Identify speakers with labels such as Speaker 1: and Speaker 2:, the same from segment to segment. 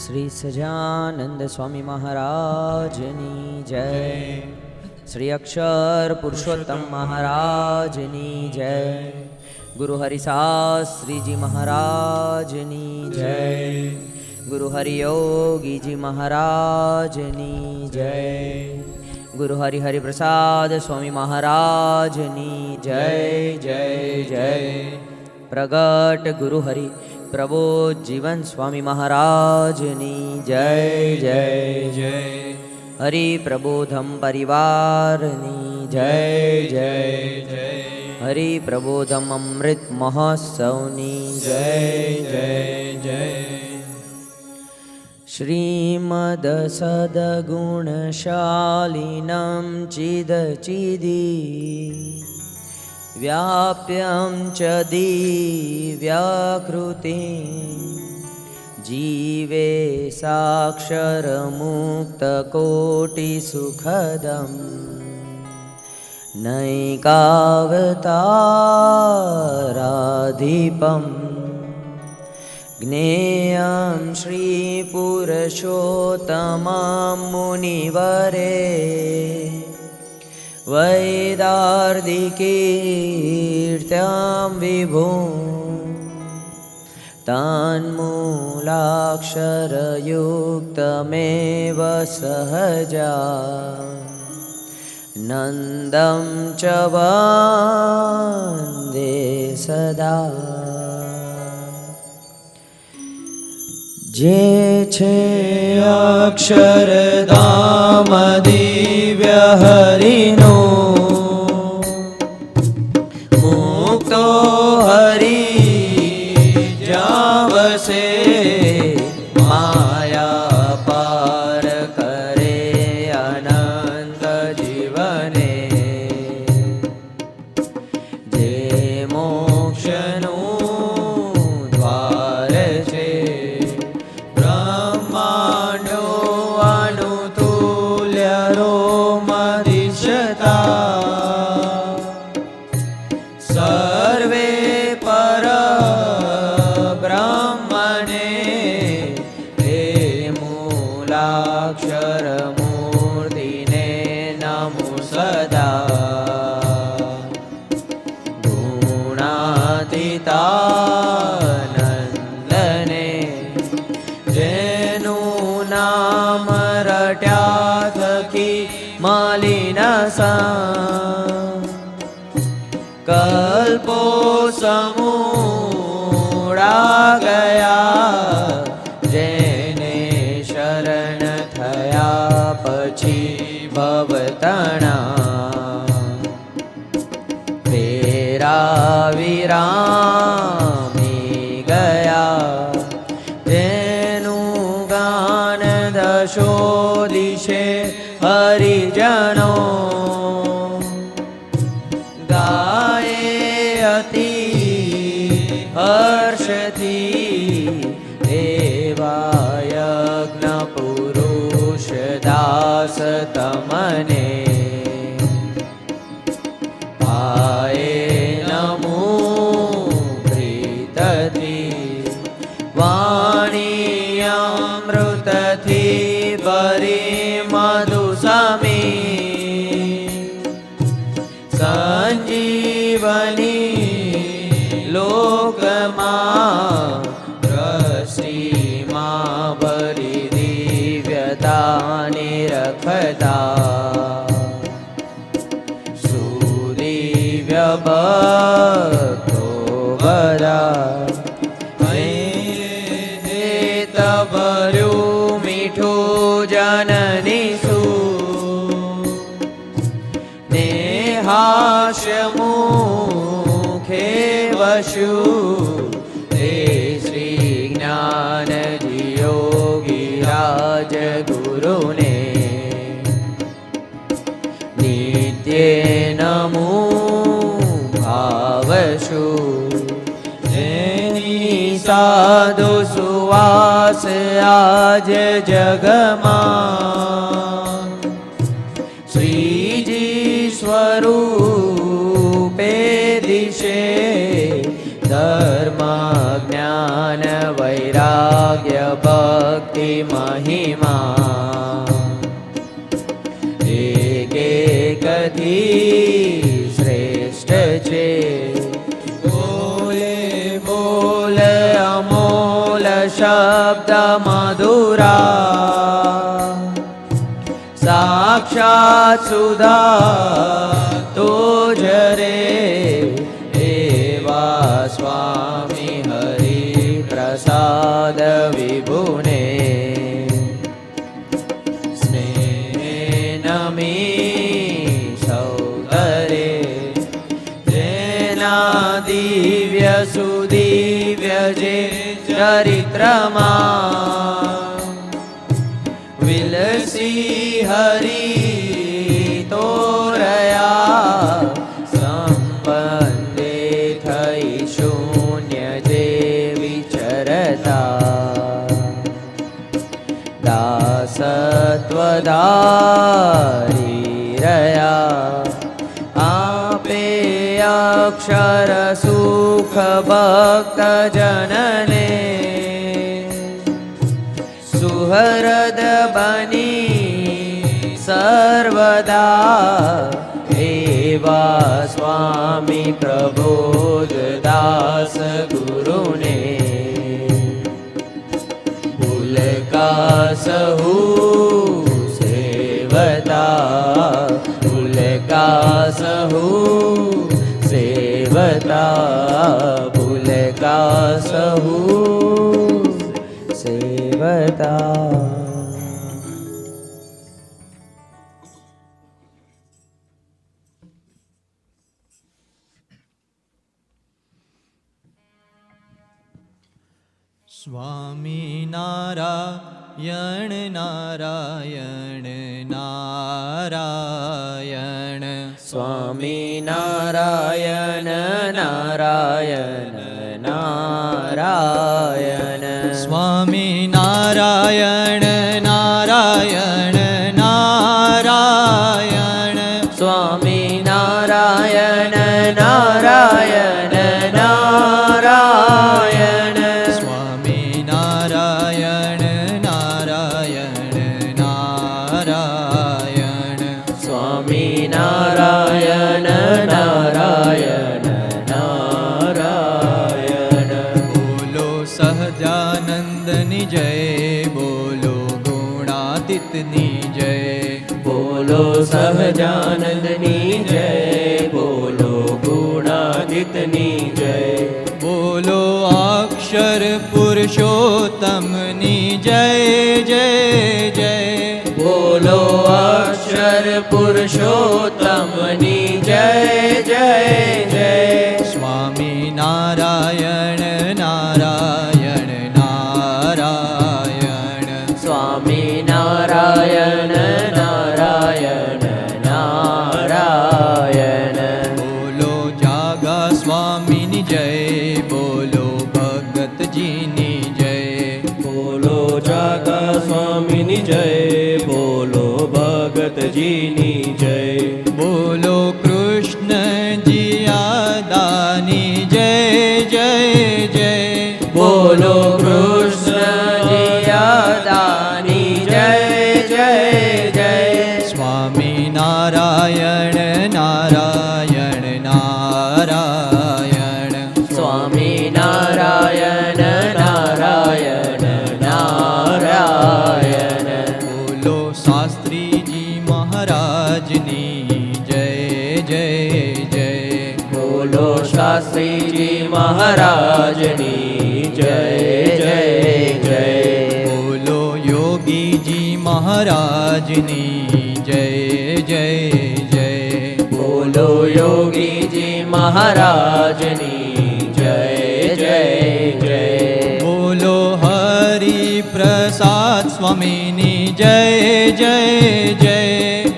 Speaker 1: શ્રી સજાનંદ સ્વામી મહારાજની જય, શ્રી અક્ષર પુરુષોત્તમ મહારાજની જય, ગુરુ હરિશાસ્ત્રીજી મહારાજની જય, ગુરુ હરિયોગીજી મહારાજની જય, ગુરુ હરિપ્રસાદ સ્વામી મહારાજની જય જય જય, પ્રગટ ગુરુ હરિ પ્રબોધ જીવન સ્વામી મહારાજની જય જય જય, હરિ પ્રબોધમ પરિવારની જય જય જય, હરિ પ્રબોધમ અમૃત મહોત્સવની જય જય જય. શ્રીમદ સદગુણશાલિનમ ચિદચિદી વ્યાપ્યં ચ દિવ્યાકૃતિં જીવે સાક્ષરમુક્તકોટિસુખદં નૈકાવતારાધિપં જ્ઞેયં શ્રીપુરુષોત્તમં મુનિવરે વૈદાર્ધિકીર્ત્યાં વિભું તન્મૂલાક્ષરયુક્તમેવ સહજા નંદં ચ વંદે સદા. જે છે અક્ષરધામ દિવ્ય હરિનો મુક્તો હરિ જાવસે માયા પાર કરે અનંત જીવને. જે મોક્ષનું દ્વાર છે બ્રહ્માંડો અનુતુલ્ય રોમધિષ્ઠતા સર્વે પર બ્રહ્મણે હે મૂલાક્ષર મૂર્તિને નમો સદા. ગુણાતીતાનંદને જેનું નામ રટ્યા થકી માલિનસા કલ્પો સમૂળા ગયા. જેને શરણ થયા પછી ભવતણા તેરા વિરામી ગયા. જેનું ગાન દશો દિશે હરિજનો ગાયે અતિ હર્ષથી. એવા યજ્ઞ પુરુષ દાસ તમને પાયે નમો પ્રીતથી. વાણી અમૃતથી ભરી મધુ સમી સંજીવની લોકમાં રસીમાં ભરી દિવ્યતાની રખતા. સુદિવ્ય ભક્તો બધા ભર્યું મીઠું જનની સુ હાસ્ય મુખે વશુ. હે શ્રી જ્ઞાનજી યોગી રાજ ગુરુને નિત્ય નમો ભાવશુ. જેની સાધુ સુવાસ આજ જગમાં શ્રીજી સ્વરૂપે દિશે ધર્મ જ્ઞાન વૈરાગ્ય વૈરાગ્ય ભક્તિ મહિમા એક એકથી શ્રેષ્ઠ છે. બોલે બોલ અમોલ શબ્દ મધુરા સાક્ષાત સુધા તો જ રે એવા સ્વામી હરિ પ્રસાદ વિભુને સ્નેહ નમી સૌધરે જેના દિવ્ય સુદિવ્ય જે ચરિત્રમાં વિલસી હરિ તોરયા સંબંધે થઈ શૂન્ય જે વિચરતા દાસત્વધારી રહ્યા આપે અક્ષર સુખ ભક્ત જનને સુહૃદ બની સર્વદા એવા સ્વામી પ્રબોધ દાસ ગુરુને ભૂલકા સહુ સેવતા ભૂલકા સહુ સેવતા ભૂલકા સહુ સેવતા.
Speaker 2: સ્વામી નારાયણ નારાયણ નારાયણ
Speaker 1: સ્વામી નારાયણ નારાયણ નારાયણ
Speaker 2: સ્વામી નારાયણ નારાયણ નારાયણ
Speaker 1: સ્વામી નારાયણ નારાયણ નારાયણ
Speaker 2: સ્વામી નારાયણ નારાયણ નારાયણ
Speaker 1: સ્વામી નારાયણ નારાયણ નારાયણ
Speaker 2: બોલો સહજાનંદની જય બોલો ગુણાતીતની જય
Speaker 1: બોલો સહજાનંદની જય બોલો ગુણાતીતની જય
Speaker 2: બોલો અક્ષર પુરુષોત્તમની જય જય જય
Speaker 1: બોલો અક્ષર પુરુષોત્તમની જય જય જય
Speaker 2: સ્વામી નારાયણ નારાયણ નારાયણ
Speaker 1: સ્વામી નારાયણ નારાયણ નારાયણ
Speaker 2: બોલો જાગા સ્વામીની જય બોલો ભગતજીની જય
Speaker 1: બોલો જાગા સ્વામીની જય બોલો ભગતજીની જય
Speaker 2: બોલો કૃષ્ણજી આદાની જય જય જય
Speaker 1: બોલો કૃષ્ણજી યાદાની જય જય જય
Speaker 2: સ્વામી નારાયણ નારાયણ નારાયણ
Speaker 1: સ્વામી નારાયણ નારાયણ નારાયણ
Speaker 2: બોલો શાસ્ત્રીજી મહારાજની જય જય જય
Speaker 1: બોલો શાસ્ત્રીજી મહારાજની જય જય જય
Speaker 2: બોલો યોગીજી મહારાજની જય જય જય
Speaker 1: બોલો યોગીજી મહારાજની જય જય જય
Speaker 2: બોલો હરિ પ્રસાદ સ્વામીની જય જય જય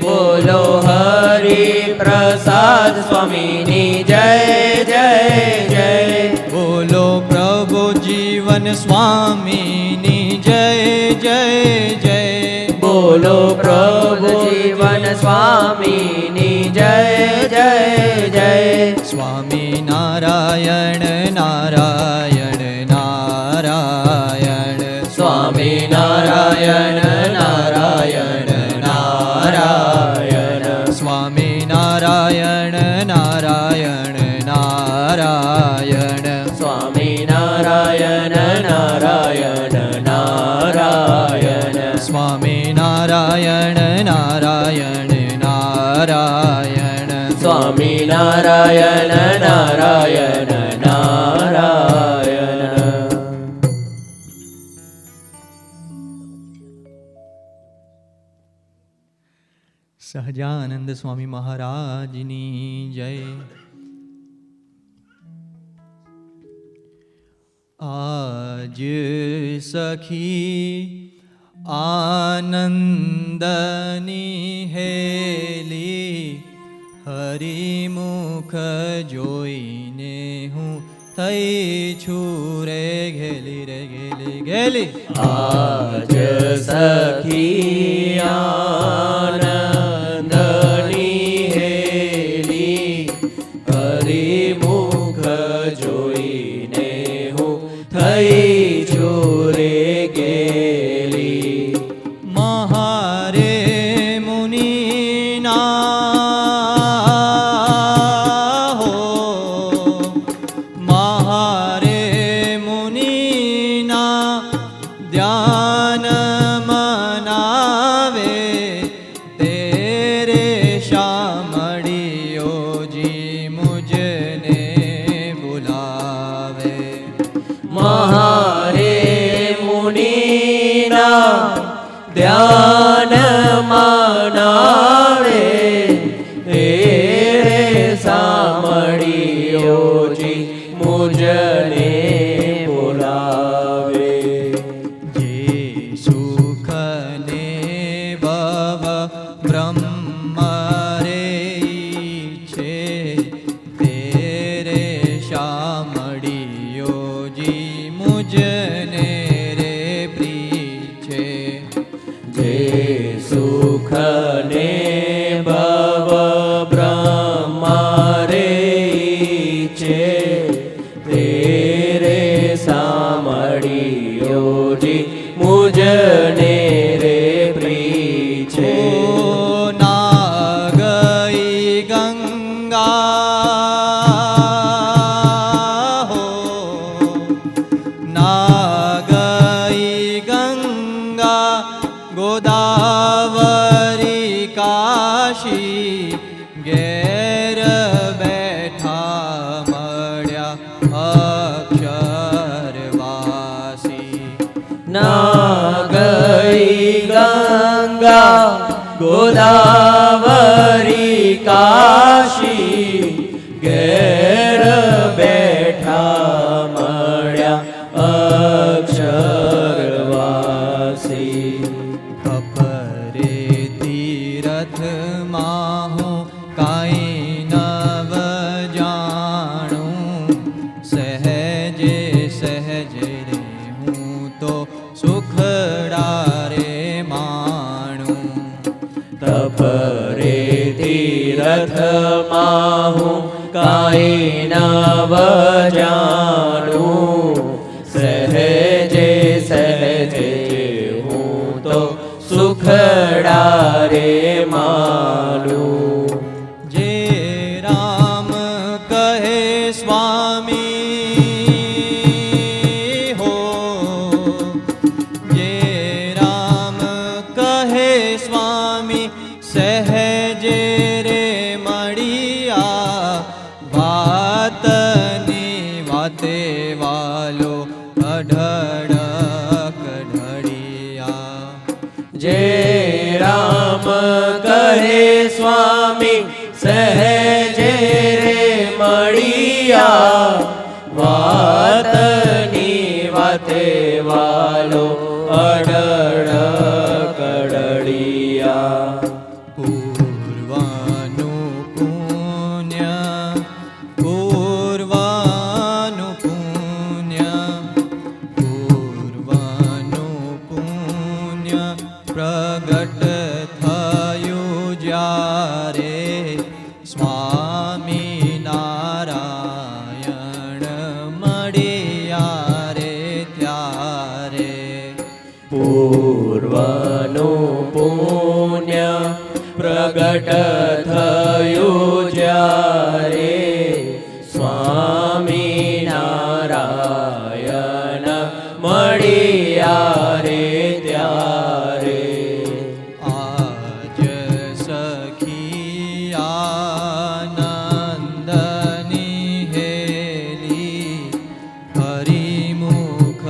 Speaker 1: બોલો હરિ પ્રસાદ સ્વામીની જય જય જય
Speaker 2: બોલો પ્રભુ જીવન સ્વામીની જય જય જય
Speaker 1: બોલો પ્રભુ જીવન સ્વામીની જય જય જય
Speaker 2: સ્વામી નારાયણ નારાયણ નારાયણ
Speaker 1: સ્વામી નારાયણ નારાયણ નારાયણ
Speaker 2: સ્વામી નારાયણ નારાયણ નારાયણ
Speaker 1: સ્વામી નારાયણ નારાયણ નારાયણ
Speaker 2: સ્વામી નારાયણ નારાયણ નારાયણ
Speaker 1: સ્વામી નારાયણ નારાયણ નારાયણ
Speaker 2: સહજાનંદ સ્વામી મહારાજની જય. આજ સખી આનંદની હેલી હરિમુખ જોઈને હું થઈ છું રે ઘેલી રે ઘેલી ઘેલી.
Speaker 1: આજ સખી આનંદની હેલી હરિમુખ જોઈને હું થઈ છું રે ગેલી.
Speaker 2: મહારે મુનિના હો મહારે મુનિના ધ્યાન મનાવે તેરે શામળિયો જી મુજને બોલાવે.
Speaker 1: મહારે મુનિના ધ્યાન મનાવે રે સામળિયોજી મુજને બોલાવે.
Speaker 2: જે સુખને ભવ બ્રહ્મ રે છે તેરે શામળિયોજી મુજને રે પ્રીછે.
Speaker 1: જે સુખને ભવ બ્રહ્મ રે છે તેરે સામળિયોજી મુજને રે પ્રીછે.
Speaker 2: ઓ ના ગઈ ગંગા હો ના ગઈ ગંગા ગોદાવરી કાશી ઘેર બેઠા મળ્યા અક્ષરવાસી.
Speaker 1: ના ગઈ ગંગા ગોદાવરી કાશી ઘેર બેઠા મળ્યા અક્ષરવાસી.
Speaker 2: ખપરે તીરથમાં હું કાંઈ નવ જાણું સહેજે સહેજે રે હું તો સુખડા રે માણું.
Speaker 1: તપરે તીરથમાં હું કાંઈ નવ જાણું સહેજે સહેજે હું તો સુખડા રે માનું.
Speaker 2: જે રામ કહે સ્વામી હો જે રામ કહે સ્વામી સહેજે રે મળિયા વાતની વાતે વાલો અઢળક ઢળિયા.
Speaker 1: જે રામ કહે સ્વામી સહેજે રે મળિયા વાતની વાતે વાલો અઢળક ઢળિયા.
Speaker 2: પૂર્વાનું પુણ્ય પૂર્વાનું પુણ્ય પૂર્વાનું પુણ્ય પ્રગટ થયું જ્યારે સ્વામી નારાયણ મળ્યા રે ત્યારે.
Speaker 1: પૂર્વનું પુણ્ય પ્રગટ થયું જ્યારે સ્વામી નારાયણ મળ્યા રે ત્યારે
Speaker 2: આજ સખી આનંદની હેલી હરિમુખ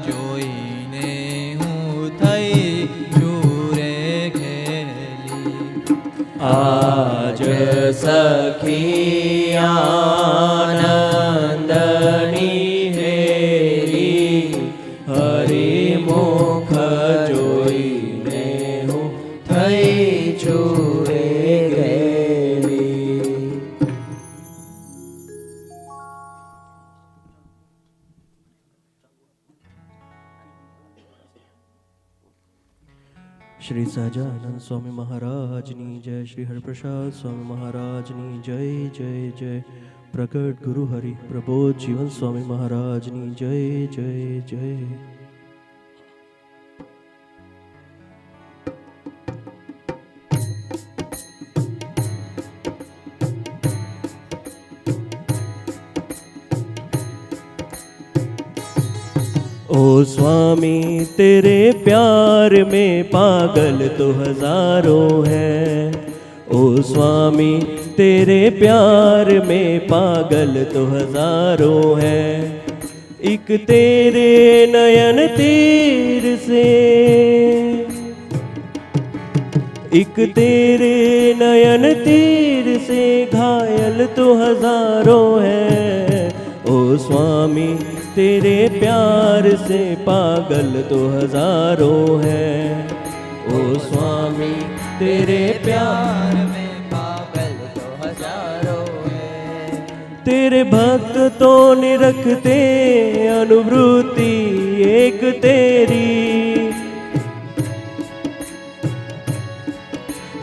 Speaker 2: જોઈને હું થઈ ચૂરે ખેલી
Speaker 1: આજ સખી આનંદની હેરી હરિમુખ જોઈને હું થઈ છું રે ગેલી. શ્રી સહજાનંદ સ્વામી મહારાજની જય. શ્રી હરપ્રસાદ સ્વામી મહારાજની જય જય જય. પ્રગટ ગુરુ હરિ પ્રબોધ જીવન સ્વામી મહારાજની જય જય જય. ओ स्वामी तेरे प्यार में पागल तो हजारों हैं. ओ स्वामी तेरे प्यार में पागल तो हजारों हैं. एक तेरे नयन तीर से, एक तेरे नयन तीर से घायल तो हजारों हैं. ओ स्वामी तेरे प्यार से पागल तो हजारों हैं. ओ स्वामी तेरे प्यार में पागल तो हजारों हैं. तेरे भक्त तो निरखते अनुवृत्ति एक तेरी.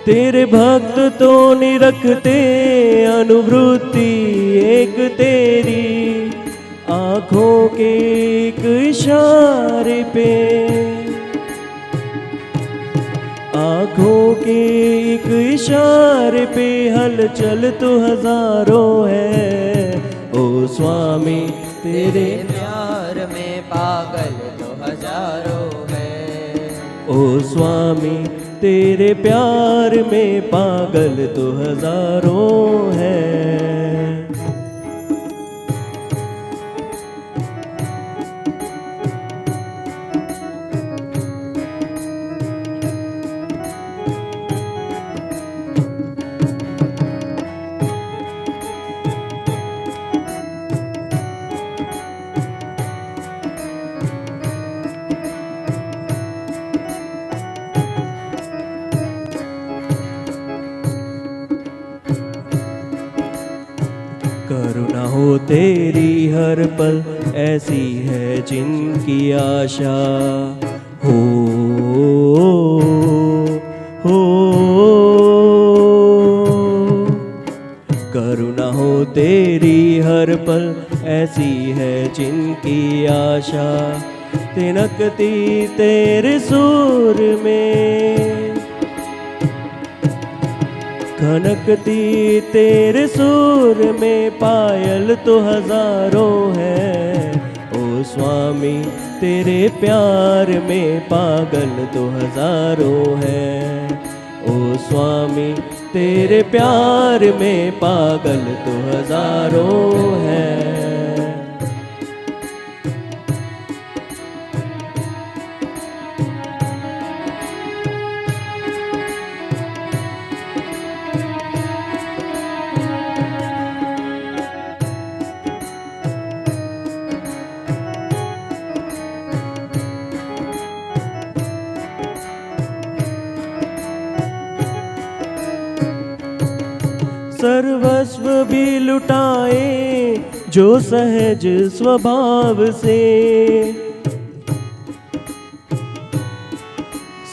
Speaker 1: तेरे भक्त तो निरखते अनुवृत्ति एक तेरी. आँखों के एक इशारे पे, आँखों के एक इशारे पे हलचल तो हजारों है. ओ स्वामी तेरे
Speaker 2: प्यार में पागल तो हजारों है.
Speaker 1: ओ स्वामी तेरे प्यार में पागल तो हजारों हैं. करुणा हो तेरी हर पल ऐसी है जिनकी आशा हो. करुणा हो तेरी हर पल ऐसी है जिनकी आशा. तिनकती तेरे सुर में, खनकती तेरे सुर में पायल तो हजारों हैं. ओ स्वामी तेरे प्यार में पागल तो हजारों हैं. ओ स्वामी तेरे प्यार में पागल तो हजारों हैं. सर्वस्व भी लुटाए जो सहज स्वभाव से,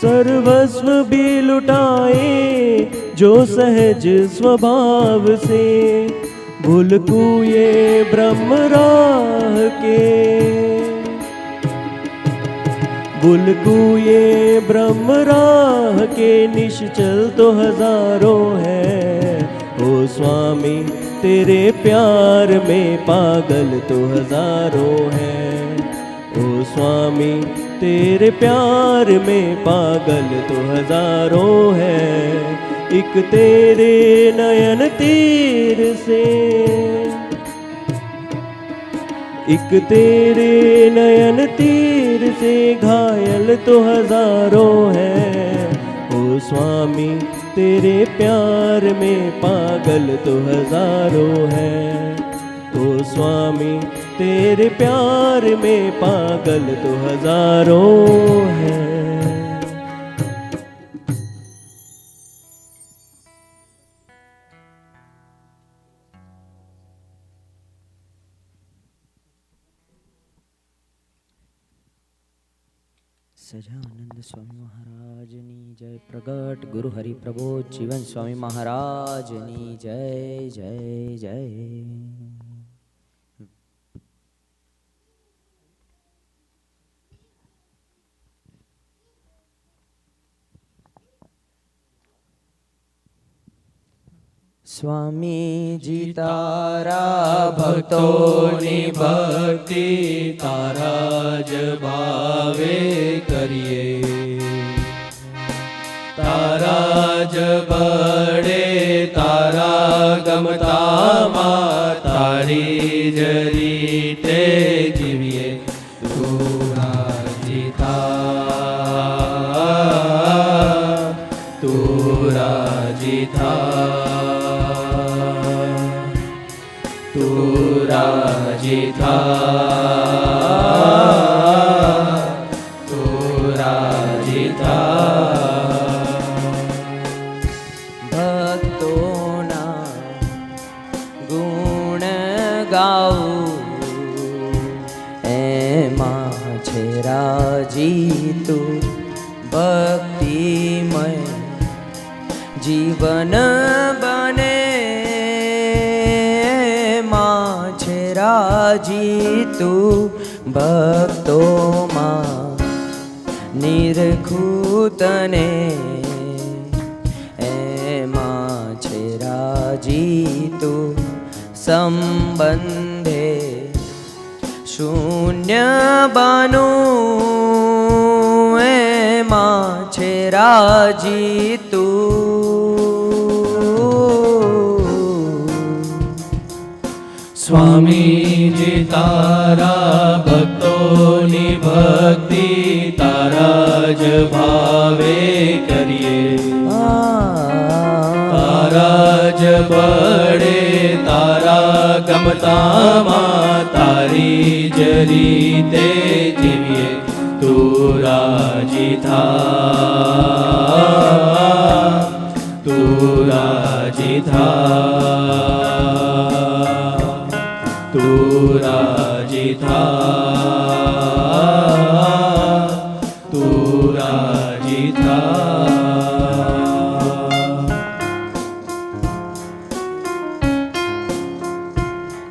Speaker 1: सर्वस्व भी लुटाए जो सहज स्वभाव से. भूल कुए ब्रह्म राह के, बुलकू ये ब्रह्म राह के निश्चल तो हजारों हैं। ओ स्वामी तेरे प्यार में पागल तो हजारों हैं। ओ स्वामी तेरे प्यार में पागल तो हजारों हैं। एक तेरे नयन तीर से, एक तेरे नयन तीर से घायल तो हजारों हैं। ओ स्वामी तेरे प्यार में पागल तो हजारों हैं। ओ स्वामी तेरे प्यार में पागल तो हजारों हैं।
Speaker 2: સજાનંદ સ્વામી મહારાજની જય. પ્રગટ ગુરુ હરિપ્રબોધ જીવન સ્વામી મહારાજની જય જય જય. સ્વામીજી તારા ભક્તોની ભક્તિ તારા જ ભાવે કરીએ. તારા જ બળે તારા ગમતામાં તારી જ રીતે જીવીએ. તું રાજી થા, તું રાજી થા, તું રાજી થા, તું રાજી થા. ભક્તોના ગુણ ગાવું એમાં છે રાજી તું. ભક્તિમય જીવન બને રાજી તું. ભક્તોમાં નિરખું તને એમાં છે રાજી તું. સંબંધે શૂન્ય બનું એમાં છે રાજી તું.
Speaker 3: સ્વામીજી તારા ભક્તોની ભક્તિ તારા જ ભાવે કરીએ. તારા જ બળે તારા ગમતામાં તારી જ રીતે જીવીએ. તું રાજી થા, તું રાજી થા, તું રાજી થા, તું રાજી થા.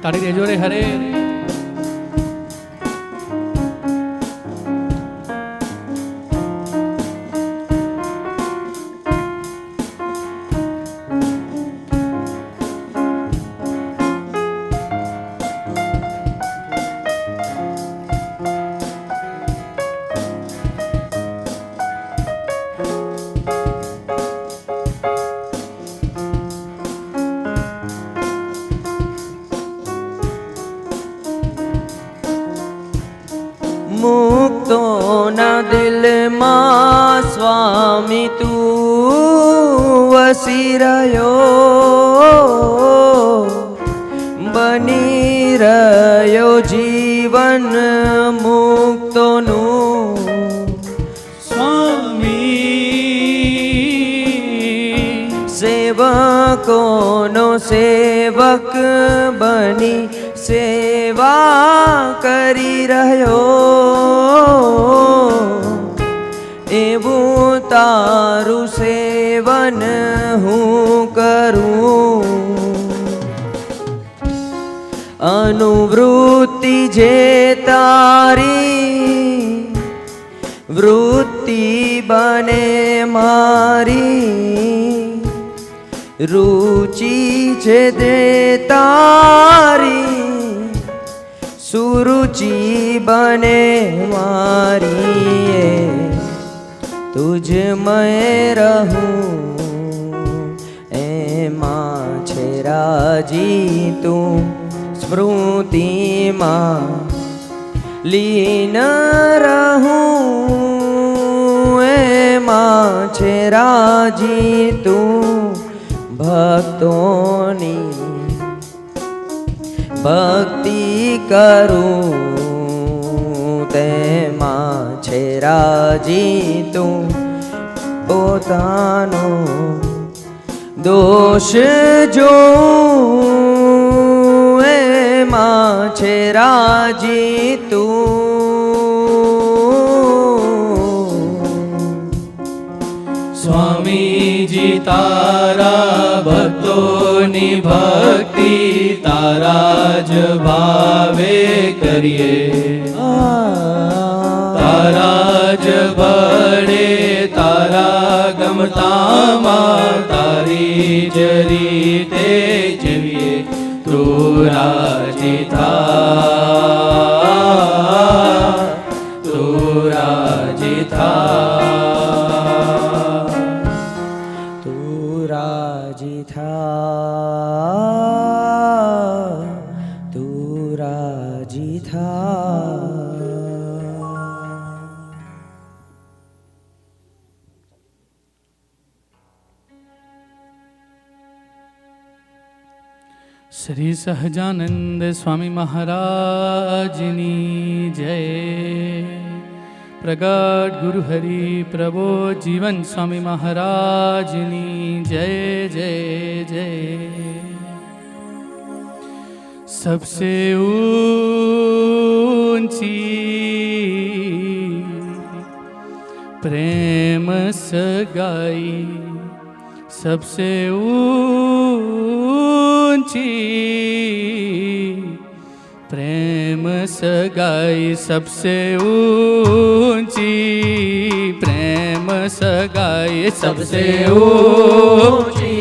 Speaker 1: તાળી દેજો રે હરે.
Speaker 2: મુક્તોના દિલમાં સ્વામી તું વસી રહ્યો. બની રહ્યો જીવન મુક્તોનું.
Speaker 3: સ્વામી
Speaker 2: સેવકોનો સેવક બની સેવા કરી રહ્યો. એવું તારું સેવન હું કરું. અનુવૃત્તિ જે તારી વૃત્તિ બને મારી, રુચિ છે તે તારી, સુરુચિ બને મારી, તુજ મેં રહું એમાં છે રાજી તું, સ્મૃતિમાં લીન રહું એમાં છે રાજી તું, ભક્તોની ભક્તિ કરું તેમાં છે રાજી તું, પોતાનો દોષ જોઉં એમાં છે રાજી તું.
Speaker 3: સ્વામીજી તારા ભક્તોની ભક્તિ તારા જ ભાવે કરીએ, તારા જ બળે તારા ગમતામાં તારી જ રીતે જીવીએ, તું રાજી થા, તું રાજી થા,
Speaker 2: તું રાજી થા, તું રાજી થા.
Speaker 3: શ્રી સહજાનંદ સ્વામી મહારાજની જય. પ્રગટ ગુરુ હરિ પ્રબોધ જીવન સ્વામી મહારાજની જય જય જય. सबसे ऊंची प्रेम सगाई, सबसे ऊंची प्रेम सगाई, सबसे ऊंची प्रेम सगाई, सबसे ऊंची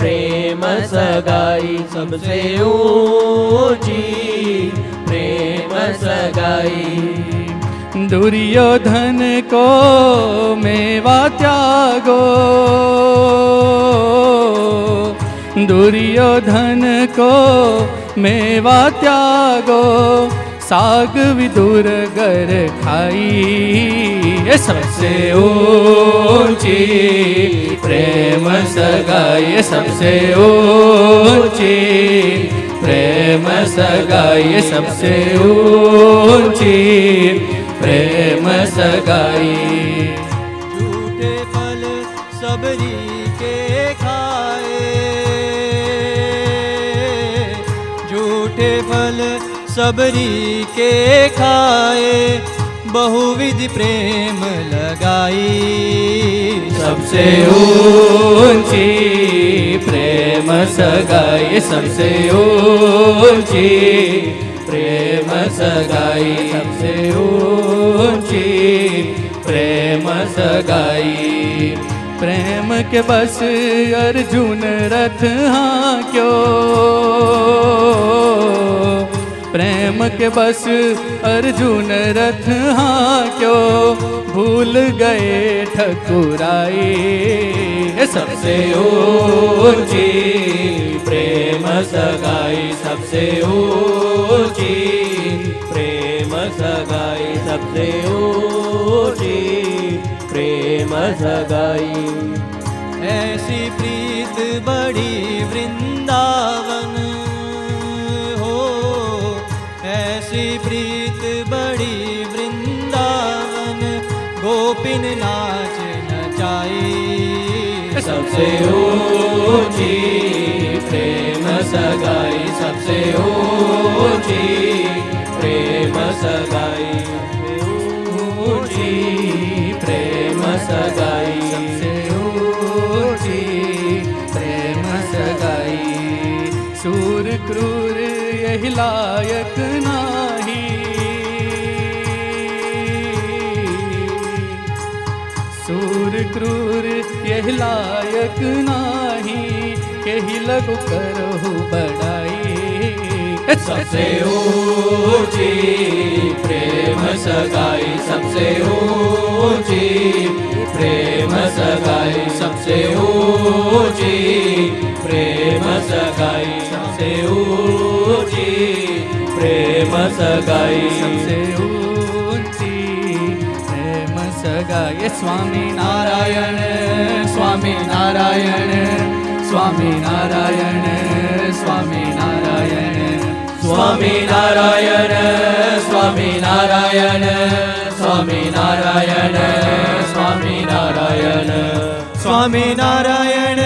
Speaker 3: प्रेम सगाई, सबसे ऊंची प्रेम सगाई. दुर्योधन को मेवा त्यागो, दुर्योधन को मेवा त्यागो, साग विदुर गर खाई, सबसे ऊंची प्रेम सगाई, सबसे ऊंची प्रेम सगाई, सबसे ऊंची प्रेम सगाई.
Speaker 4: झूठे फल सबरी के खाए, झूठे फल सबरी के खाए, बहुविध प्रेम लगाई,
Speaker 3: सबसे ऊंची प्रेम सगाई, सबसे ऊंची प्रेम सगाई, सबसे ऊंची प्रेम सगाई. प्रेम के बस अर्जुन रथ हाँक्यो, प्रेम के बस अर्जुन रथ हाँक्यो, भूल गए ठकुराई, सबसे ऊंची प्रेम सगाई, सबसे ऊंची प्रेम सगाई, सबसे ऊंची प्रेम सगाई.
Speaker 4: ऐसी प्रीत बड़ी वृंदावन हो, ऐसी प्रीत बड़ी वृंदावन, गोपिन नाच नचाई,
Speaker 3: सबसे ऊंची प्रेम सगाई, सबसे ऊंची प्रेम सगाई, ऊंची प्रेम सगाई, सबसे ऊंची प्रेम सगाई. सूर क्रूर यही लायक नाही, सूर क्रूर यह लायक नाही, केहि लगु करहु बड़ाई।
Speaker 4: सबसे ऊंची प्रेम सगाई, सबसे ऊंची प्रेम सगाई, सबसे ऊंची प्रेम सगाई, सबसे ऊंची प्रेम सगाई,
Speaker 3: सबसे ऊंची प्रेम सगाई। स्वामी नारायण स्वामी नारायण स्वामी नारायण स्वामी नारायण
Speaker 4: स्वामी नारायण स्वामी नारायण स्वामी नारायण स्वामी नारायण स्वामी नारायण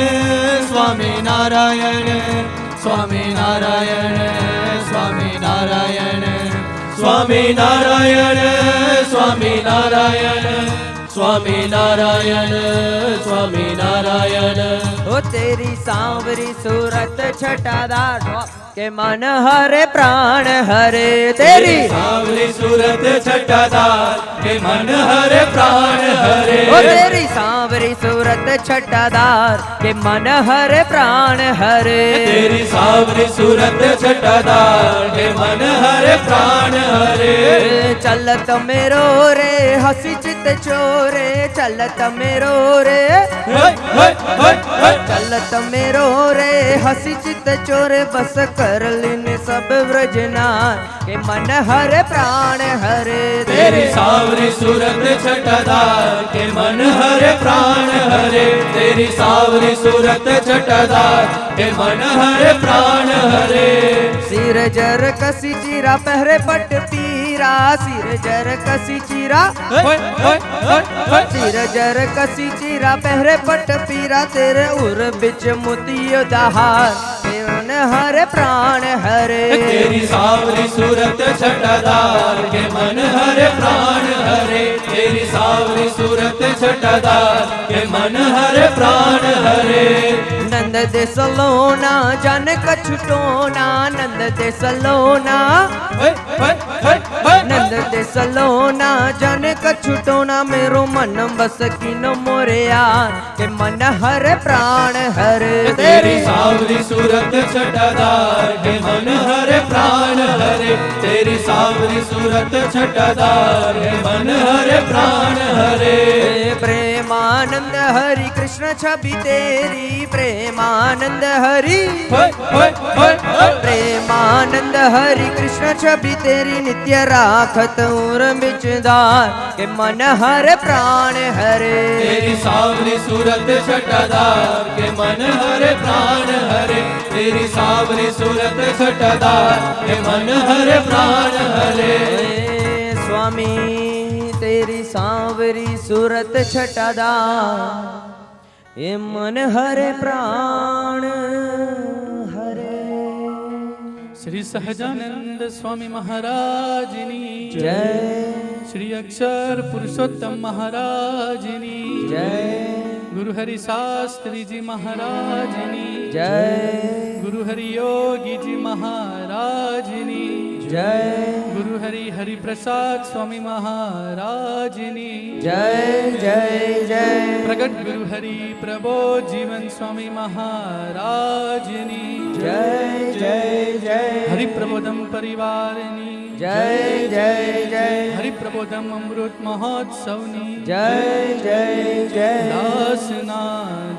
Speaker 4: स्वामी नारायण स्वामी नारायण स्वामी नारायण स्वामी नारायण स्वामी नारायण स्वामी नारायण स्वामी नारायण।
Speaker 2: ओ तेरी सांवरी सूरत छटादार के मन हरे प्राण हरे, तेरी
Speaker 4: सांवरी सूरत छटादार के मन हरे प्राण हरे,
Speaker 2: ओ तेरी सांवरी सूरत छटादार के मन हरे प्राण हरे,
Speaker 4: तेरी सांवरी सूरत छटादार के मन हरे प्राण हरे।
Speaker 2: चलत मेरो रे हसी चित चोरे, चलत मेरो रे चलत मेरो रे हसी चित चोरे, बस कर लिन सब व्रजनार के मन हरे प्राण हरे,
Speaker 4: तेरी सांवरी सूरत छटादार के मन हरे प्राण हरे, तेरी सांवरी सूरत छटादार के मन हरे प्राण हरे।
Speaker 2: सिर जर कसी चीरा पहरे पट पीरा, सिर जर कसी चीरा सिर जर कसी चीरा पहरे पट पीरा, तेरे उर बिच मोतियो दहार के मन हरे प्राण हरे,
Speaker 4: तेरी सांवरी सूरत छटादार के मन हरे प्राण हरे, तेरी सांवरी सूरत छटादार के मन हरे प्राण हरे।
Speaker 2: नंद दे सलोना जन कछुटोना, नंद दे सलोना नंद दे सलोना जन कछुटोना, मेरो मन बस किनो मोरे यार के मन हरे प्राण हरे,
Speaker 4: तेरी सांवरी सूरत छटादार के मन हरे प्राण हरे, तेरी सांवरी सूरत छटादार के मन हरे प्राण हरे।
Speaker 2: प्रेमानंद हरि कृष्ण छवि तेरी, प्रेमानंद हरि प्रेमानंद हरि कृष्ण छवि तेरी, नित्य राखत उर बिचदार के मन हरे प्राण हरे,
Speaker 4: तेरी सांवरी सूरत छटादार के मन हरे प्राण हरे, तेरी सांवरी सूरत छटादार के मन हरे प्राण हरे।
Speaker 2: स्वामी तेरी सांवरी सूरत छटादार ये मन हरे प्राण हरे।
Speaker 3: श्री सहजानंद स्वामी महाराजनी
Speaker 2: जय,
Speaker 3: श्री अक्षर पुरुषोत्तम महाराजनी
Speaker 2: जय,
Speaker 3: गुरु हरि शास्त्री जी महाराजनी
Speaker 2: जय,
Speaker 3: गुरु हरि योगी जी महाराजनी
Speaker 2: जय,
Speaker 3: गुरु हरि हरि प्रसाद स्वामी महाराजनी
Speaker 2: जय जय जय,
Speaker 3: प्रगट गुरु हरि प्रबोध जीवन स्वामी महाराजनी
Speaker 2: जय जय जय,
Speaker 3: हरि प्रबोधम परिवारनी
Speaker 2: जय जय जय,
Speaker 3: हरि प्रबोधम अमृत महोत्सवनी
Speaker 2: जय जय जय,
Speaker 3: दासना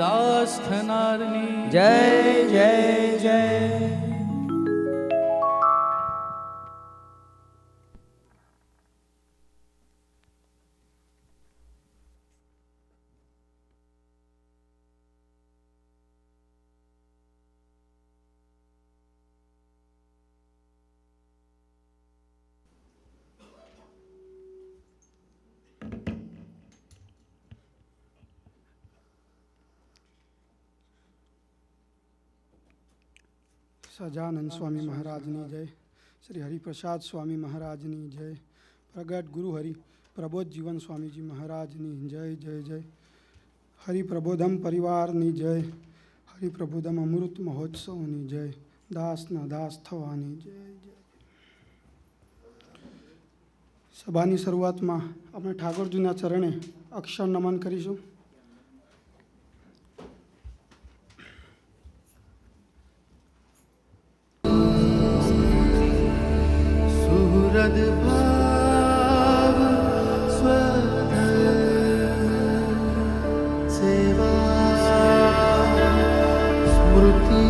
Speaker 3: दास्थनारनी
Speaker 2: जय जय जय।
Speaker 5: सजानंद स्वामी महाराजनी जय, श्री हरिप्रसाद स्वामी महाराजनी जय, प्रगट गुरु हरि प्रबोध जीवन स्वामी जी महाराजनी जय जय जय, हरि प्रबोधम परिवाરની જય, હરિ પ્રબોધમ અમૃત મહોત્સવની જય, દાસના દાસ થવાની જય જય। સભાની શરૂઆતમાં આપણે ઠાકોરજીના ચરણે અક્ષર નમન કરીશું.
Speaker 1: સુહૃદ ભાવ સ્વધર્મ સેવા સ્મૃતિ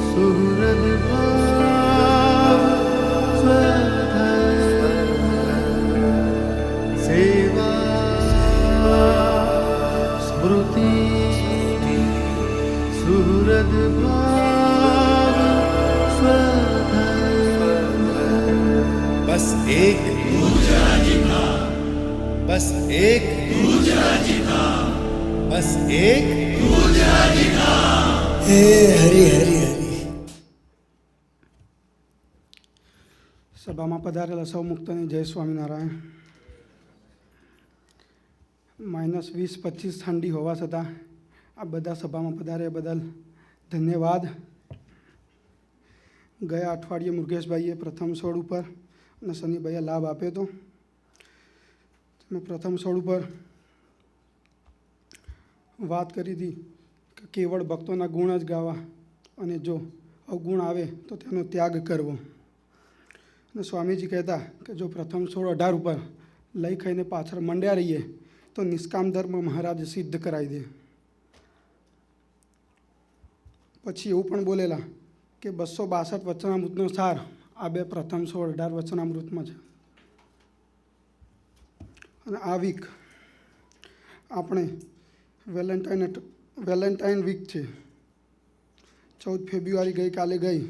Speaker 1: સુહૃદ ભાવ સ્વધર્મ સેવા સ્મૃતિ સુહૃદ ભાવ સ્વધર્મ.
Speaker 6: बस एक गुजराती था, बस एक गुजराती था, बस एक गुजराती था. हे हरि हरि हरि.
Speaker 5: સભામાં પધારેલા સૌ મુક્તોને જય સ્વામિનારાયણ. -20-25 ઠંડી હોવા છતાં આ બધા સભામાં પધાર્યા બદલ ધન્યવાદ. ગયા અઠવાડિયે મુરગેશભાઈએ પ્રથમ છોડ ઉપર અને શનિભાઈએ લાભ આપ્યો હતો. તેમાં પ્રથમ છોડ ઉપર વાત કરી હતી કે કેવળ ભક્તોના ગુણ જ ગાવા અને જો અવગુણ આવે તો તેનો ત્યાગ કરવો. અને સ્વામીજી કહેતા કે જો પ્રથમ છોડ 18 ઉપર લઈ ખાઈને પાછળ મંડ્યા રહીએ તો નિષ્કામ ધર્મ મહારાજ સિદ્ધ કરાવી દે. પછી એવું પણ બોલેલા કે 262 વચનામૃતનો સાર આ બે પ્રથમ 18 વચનામૃતમાં છે. અને આ વીક આપણે વેલેન્ટાઇન વીક છે. 14 ફેબ્રુઆરી ગઈકાલે ગઈ,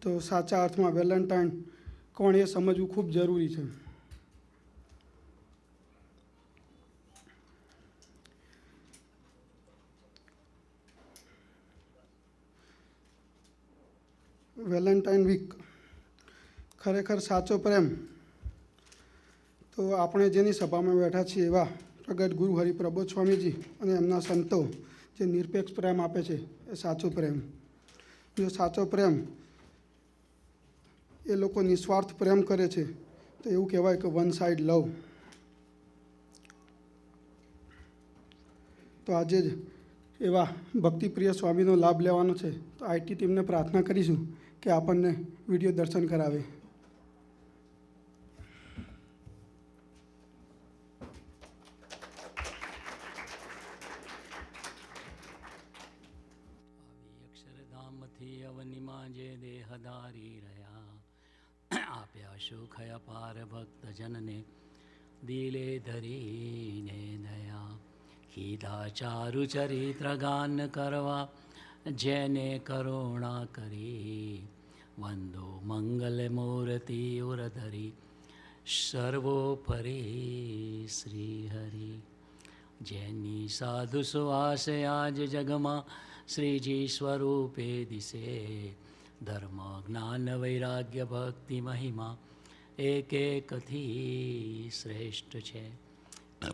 Speaker 5: તો સાચા અર્થમાં વેલેન્ટાઇન કોણ એ સમજવું ખૂબ જરૂરી છે. વેલેન્ટાઇન વીક ખરેખર સાચો પ્રેમ તો આપણે જેની સભામાં બેઠા છીએ એવા પ્રગટ ગુરુ હરિપ્રબોધ સ્વામીજી અને એમના સંતો જે નિરપેક્ષ પ્રેમ આપે છે એ સાચો પ્રેમ. જો સાચો પ્રેમ એ લોકો નિસ્વાર્થ પ્રેમ કરે છે તો એવું કહેવાય કે વન સાઇડ લવ. તો આજે જ એવા ભક્તિપ્રિય સ્વામીનો લાભ લેવાનો છે. તો આઈટી ટીમને પ્રાર્થના કરીશું કે આપણને વિડીયો દર્શન કરાવે.
Speaker 7: અક્ષરધામથી અવનિમાં જે દેહધારી રહ્યા, આપ્યા સુખ અપાર ભક્તજનને દિલે ધરીને દયા. કીધા ચારુ ચરિત્ર ગાન કરવા જેને કરુણા કરી, વંદો મંગલ મૂર્તિ ઉરધરી સર્વોપરી શ્રી હરિ. જેની સાધુ સુવાસે આજ જગમાં શ્રીજી સ્વરૂપે દિશે, ધર્મ જ્ઞાન વૈરાગ્ય ભક્તિ મહિમા એક એકથી શ્રેષ્ઠ છે.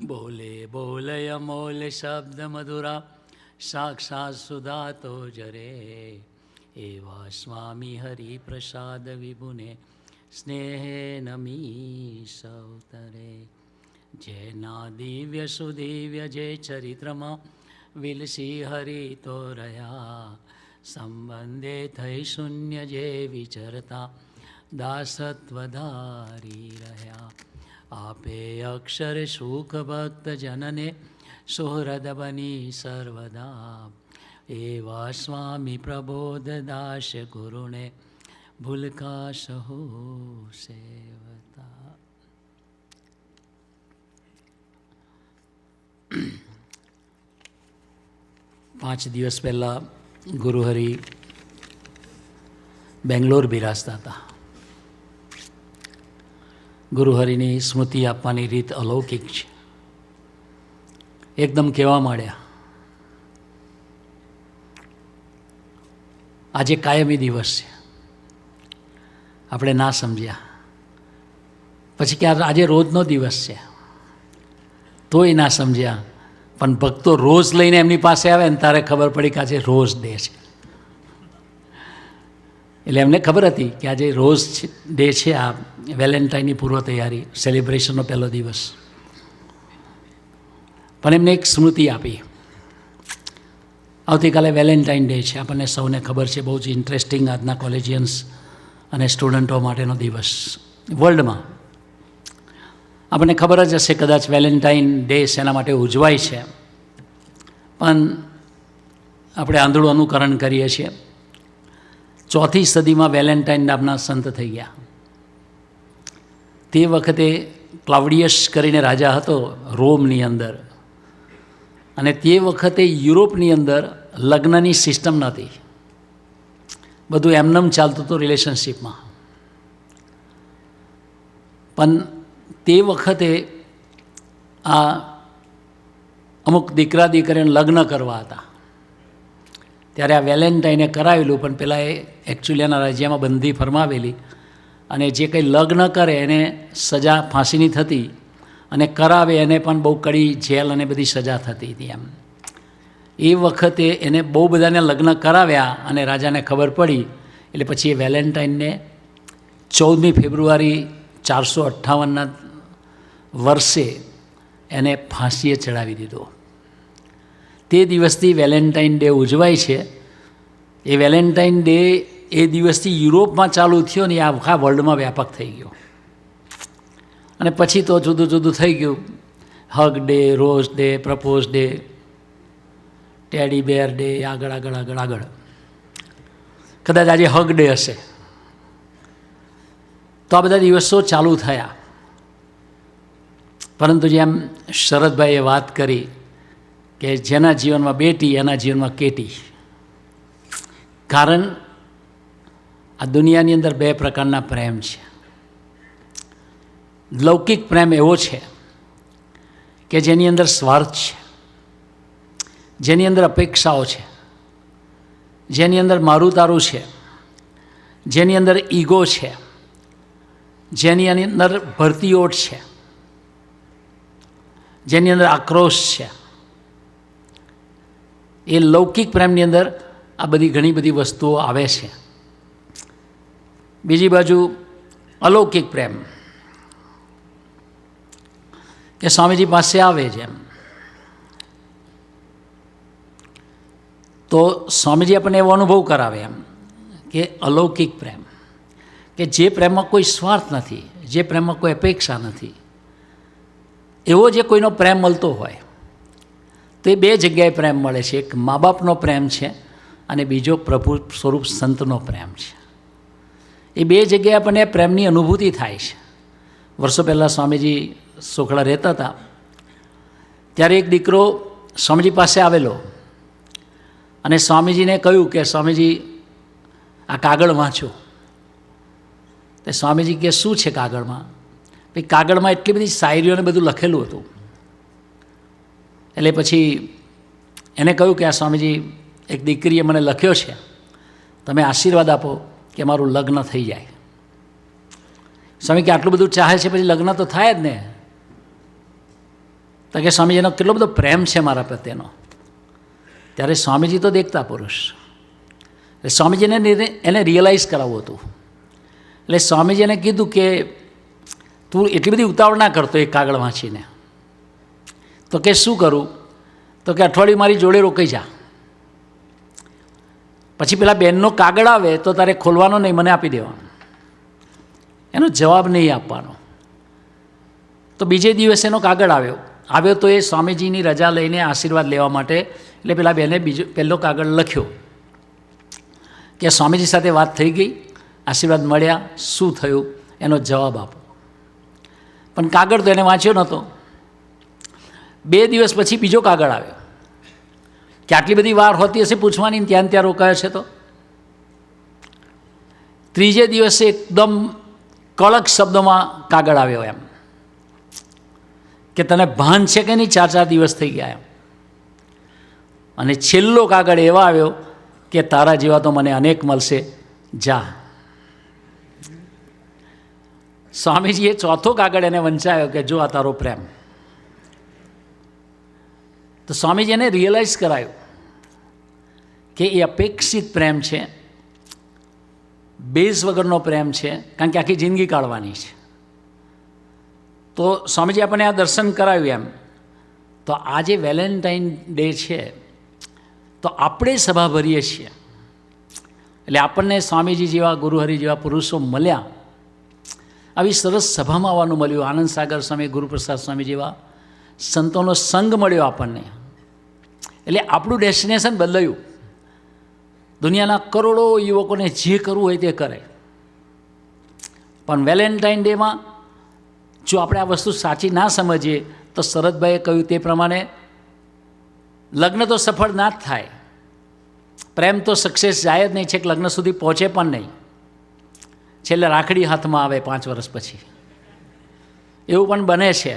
Speaker 7: બોલે બોલે અમોલ શબ્દ મધુરા, સાક્ષાત સુધા તો જરે. એવા સ્વામી હરિ પ્રસાદ વિભુને સ્નેહે નમી સૌતરે. જેના દિવ્ય સુદિવ્ય જે ચરિત્રમાં વિલસી હરિ તો રહ્યા, સંબંધે થઈ શૂન્ય જે વિચરતા દાસત્વ ધારી રહ્યા. આપે અક્ષર સુખ ભક્ત જનને સુહૃદ બની સર્વદા. એવા સ્વામી પ્રબોધ દાસ ગુરુને ભૂલકા સહુ સેવતા. પાંચ દિવસ પહેલાં ગુરુહરિ બેંગ્લોર બિરાજતા હતા. ગુરુહરિની સ્મૃતિ આપવાની રીત અલૌકિક છે. એકદમ કહેવા માંડ્યા, આજે કાયમી દિવસ છે. આપણે ના સમજ્યા. પછી કે આજે રોજનો દિવસ છે, તોય ના સમજ્યા. પણ ભક્તો રોજ લઈને એમની પાસે આવે ને તારે ખબર પડી કે આજે રોજ ડે છે. એટલે એમને ખબર હતી કે આજે રોઝ ડે છે, આ વેલેન્ટાઇનની પૂર્વ તૈયારી, સેલિબ્રેશનનો પહેલો દિવસ. પણ એમને એક સ્મૃતિ આપી, આવતીકાલે વેલેન્ટાઇન ડે છે, આપણને સૌને ખબર છે, બહુ જ ઇન્ટરેસ્ટિંગ આજના કોલેજિયન્સ અને સ્ટુડન્ટો માટેનો દિવસ વર્લ્ડમાં. આપણને ખબર જ હશે કદાચ વેલેન્ટાઇન ડે શેના માટે ઉજવાય છે, પણ આપણે આંધળું અનુકરણ કરીએ છીએ. 4th સદીમાં વેલેન્ટાઇન નામના સંત થઈ ગયા. તે વખતે ક્લાઉડિયસ કરીને રાજા હતો રોમની અંદર, અને તે વખતે યુરોપની અંદર લગ્નની સિસ્ટમ નહોતી, બધું એમનેમ ચાલતું હતું રિલેશનશીપમાં. પણ તે વખતે આ અમુક દીકરા દીકરીને લગ્ન કરવા હતા, ત્યારે આ વેલેન્ટાઇને કરાવેલું. પણ પેલા એ એકચ્યુઅલી એના રાજ્યમાં બંધી ફરમાવેલી, અને જે કંઈ લગ્ન કરે એને સજા ફાંસીની થતી, અને કરાવે એને પણ બહુ કડી જેલ અને બધી સજા થતી હતી. એમ એ વખતે એને બહુ બધાને લગ્ન કરાવ્યા, અને રાજાને ખબર પડી એટલે પછી એ વેલેન્ટાઇનને 14મી ફેબ્રુઆરી 458ના વર્ષે એને ફાંસીએ ચડાવી દીધો. તે દિવસથી વેલેન્ટાઇન ડે ઉજવાય છે. એ વેલેન્ટાઇન ડે એ દિવસથી યુરોપમાં ચાલુ થયો ને આ આખા વર્લ્ડમાં વ્યાપક થઈ ગયો. અને પછી તો જુદું જુદું થઈ ગયું, hug day, rose day, propose day, teddy બેર ડે, આગળ આગળ આગળ આગળ. કદાચ આજે હગ ડે હશે. તો આ બધા દિવસો ચાલુ થયા. પરંતુ જેમ શરદભાઈએ વાત કરી કે જેના જીવનમાં બેટી એના જીવનમાં કેટી. કારણ આ દુનિયાની અંદર 2 પ્રકારના પ્રેમ છે. લૌકિક પ્રેમ એવો છે કે જેની અંદર સ્વાર્થ છે, જેની અંદર અપેક્ષાઓ છે, જેની અંદર મારું તારું છે, જેની અંદર ઈગો છે, જેની અંદર ભરતીઓટ છે, જેની અંદર આક્રોશ છે. એ લૌકિક પ્રેમની અંદર આ બધી ઘણી બધી વસ્તુઓ આવે છે. બીજી બાજુ અલૌકિક પ્રેમ, કે સ્વામીજી પાસે આવે છે એમ તો સ્વામીજી આપણને એવો અનુભવ કરાવે એમ કે અલૌકિક પ્રેમ, કે જે પ્રેમમાં કોઈ સ્વાર્થ નથી, જે પ્રેમમાં કોઈ અપેક્ષા નથી, એવો જે કોઈનો પ્રેમ મળતો હોય તો એ 2 જગ્યાએ પ્રેમ મળે છે. એક મા બાપનો પ્રેમ છે, અને બીજો પ્રભુ સ્વરૂપ સંતનો પ્રેમ છે. એ 2 જગ્યાએ આપણને પ્રેમની અનુભૂતિ થાય છે. વર્ષો પહેલાં સ્વામીજી સોખડા રહેતા હતા, ત્યારે એક દીકરો સ્વામીજી પાસે આવેલો અને સ્વામીજીને કહ્યું કે સ્વામીજી આ કાગળ વાંચો. તો સ્વામીજી કે શું છે કાગળમાં? ભાઈ કાગળમાં એટલી બધી શાયરીઓને બધું લખેલું હતું. એટલે પછી એને કહ્યું કે આ સ્વામીજી એક દીકરીએ મને લખ્યો છે, તમે આશીર્વાદ આપો કે મારું લગ્ન થઈ જાય. સ્વામી કે આટલું બધું ચાહે છે, પછી લગ્ન તો થાય જ ને. તો કે સ્વામીજીનો કેટલો બધો પ્રેમ છે મારા પ્રત્યેનો. ત્યારે સ્વામીજી તો દેખતા પુરુષ, એટલે સ્વામીજીને એને રિયલાઇઝ કરાવવું હતું. એટલે સ્વામીજીને કીધું કે તું એટલી બધી ઉતાવળ ના કરતો એક કાગળ વાંચીને. તો કે શું કરું? તો કે અઠવાડિયું મારી જોડે રોકાઈ જા, પછી પેલા બેનનો કાગળ આવે તો તારે ખોલવાનો નહીં, મને આપી દેવાનો, એનો જવાબ નહીં આપવાનો. તો બીજે દિવસે એનો કાગળ આવ્યો તો એ સ્વામીજીની રજા લઈને આશીર્વાદ લેવા માટે, એટલે પેલા બેને પહેલો કાગળ લખ્યો કે સ્વામીજી સાથે વાત થઈ ગઈ, આશીર્વાદ મળ્યા, શું થયું એનો જવાબ આપો. પણ કાગળ તો એને વાંચ્યો નહોતો. 2 દિવસ પછી બીજો કાગળ આવ્યો કે આટલી બધી વાર હોતી હશે પૂછવાની, ત્યાં ત્યાં રોકાયો છે. તો 3જે દિવસે એકદમ કડક શબ્દોમાં કાગળ આવ્યો એમ કે તને ભાન છે કે નહીં, 4 દિવસ થઈ ગયા એમ. અને છેલ્લો કાગળ એવા આવ્યો કે તારા જેવા તો મને અનેક મળશે, જા. સ્વામીજીએ 4થો કાગળ એને વંચાયો કે જો આ તારો પ્રેમ. તો સ્વામીજી એને રિયલાઇઝ કરાયું કે એ અપેક્ષિત પ્રેમ છે, બેઝ વગરનો પ્રેમ છે, કારણ કે આખી જિંદગી કાઢવાની છે. તો સ્વામીજી આપણને આ દર્શન કરાવ્યું. એમ તો આ જે વેલેન્ટાઇન ડે છે તો આપણે સભા ભરીએ છીએ, એટલે આપણને સ્વામીજી જેવા ગુરુહરિ જેવા પુરુષો મળ્યા, આવી સરસ સભામાં આવવાનું મળ્યું. આનંદ સાગર સ્વામી, ગુરુપ્રસાદ સ્વામી જેવા સંતોનો સંગ મળ્યો આપણને, એટલે આપણું ડેસ્ટિનેશન બદલાયું. દુનિયાના કરોડો યુવકોને જે કરવું હોય તે કરે, પણ વેલેન્ટાઇન ડેમાં જો આપણે આ વસ્તુ સાચી ના સમજીએ તો શરદભાઈએ કહ્યું તે પ્રમાણે લગ્ન તો સફળ ના જ થાય, પ્રેમ તો સક્સેસ જાય જ નહીં, છે કે લગ્ન સુધી પહોંચે પણ નહીં, છેલ્લે રાખડી હાથમાં આવે 5 વર્ષ પછી, એવું પણ બને છે.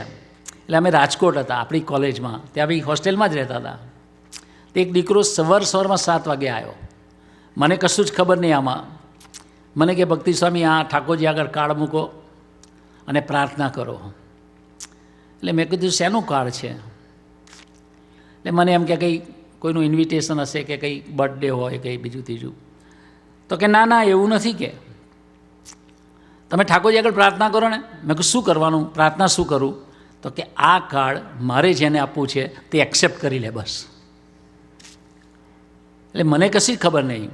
Speaker 7: એટલે અમે રાજકોટ હતા આપણી કોલેજમાં, ત્યાં બી હોસ્ટેલમાં જ રહેતા હતા. તે એક દીકરો સવારમાં 7 વાગે આવ્યો, મને કશું જ ખબર નહીં આમાં. મને કે ભક્તિ સ્વામી આ ઠાકોરજી આગળ કાર્ડ મૂકો અને પ્રાર્થના કરો. એટલે મેં કીધું શેનું કાર્ડ છે? એટલે મને એમ કે કંઈ કોઈનું ઇન્વિટેશન હશે કે કંઈ બર્થડે હોય કંઈ બીજું ત્રીજું. તો કે ના ના એવું નથી, કે તમે ઠાકોરજી આગળ પ્રાર્થના કરો ને. મેં કહ્યું શું કરવાનું, પ્રાર્થના શું કરું? તો કે આ કાર્ડ મારે જેને આપવું છે તે એક્સેપ્ટ કરી લે બસ. એટલે મને કશી ખબર નહીં.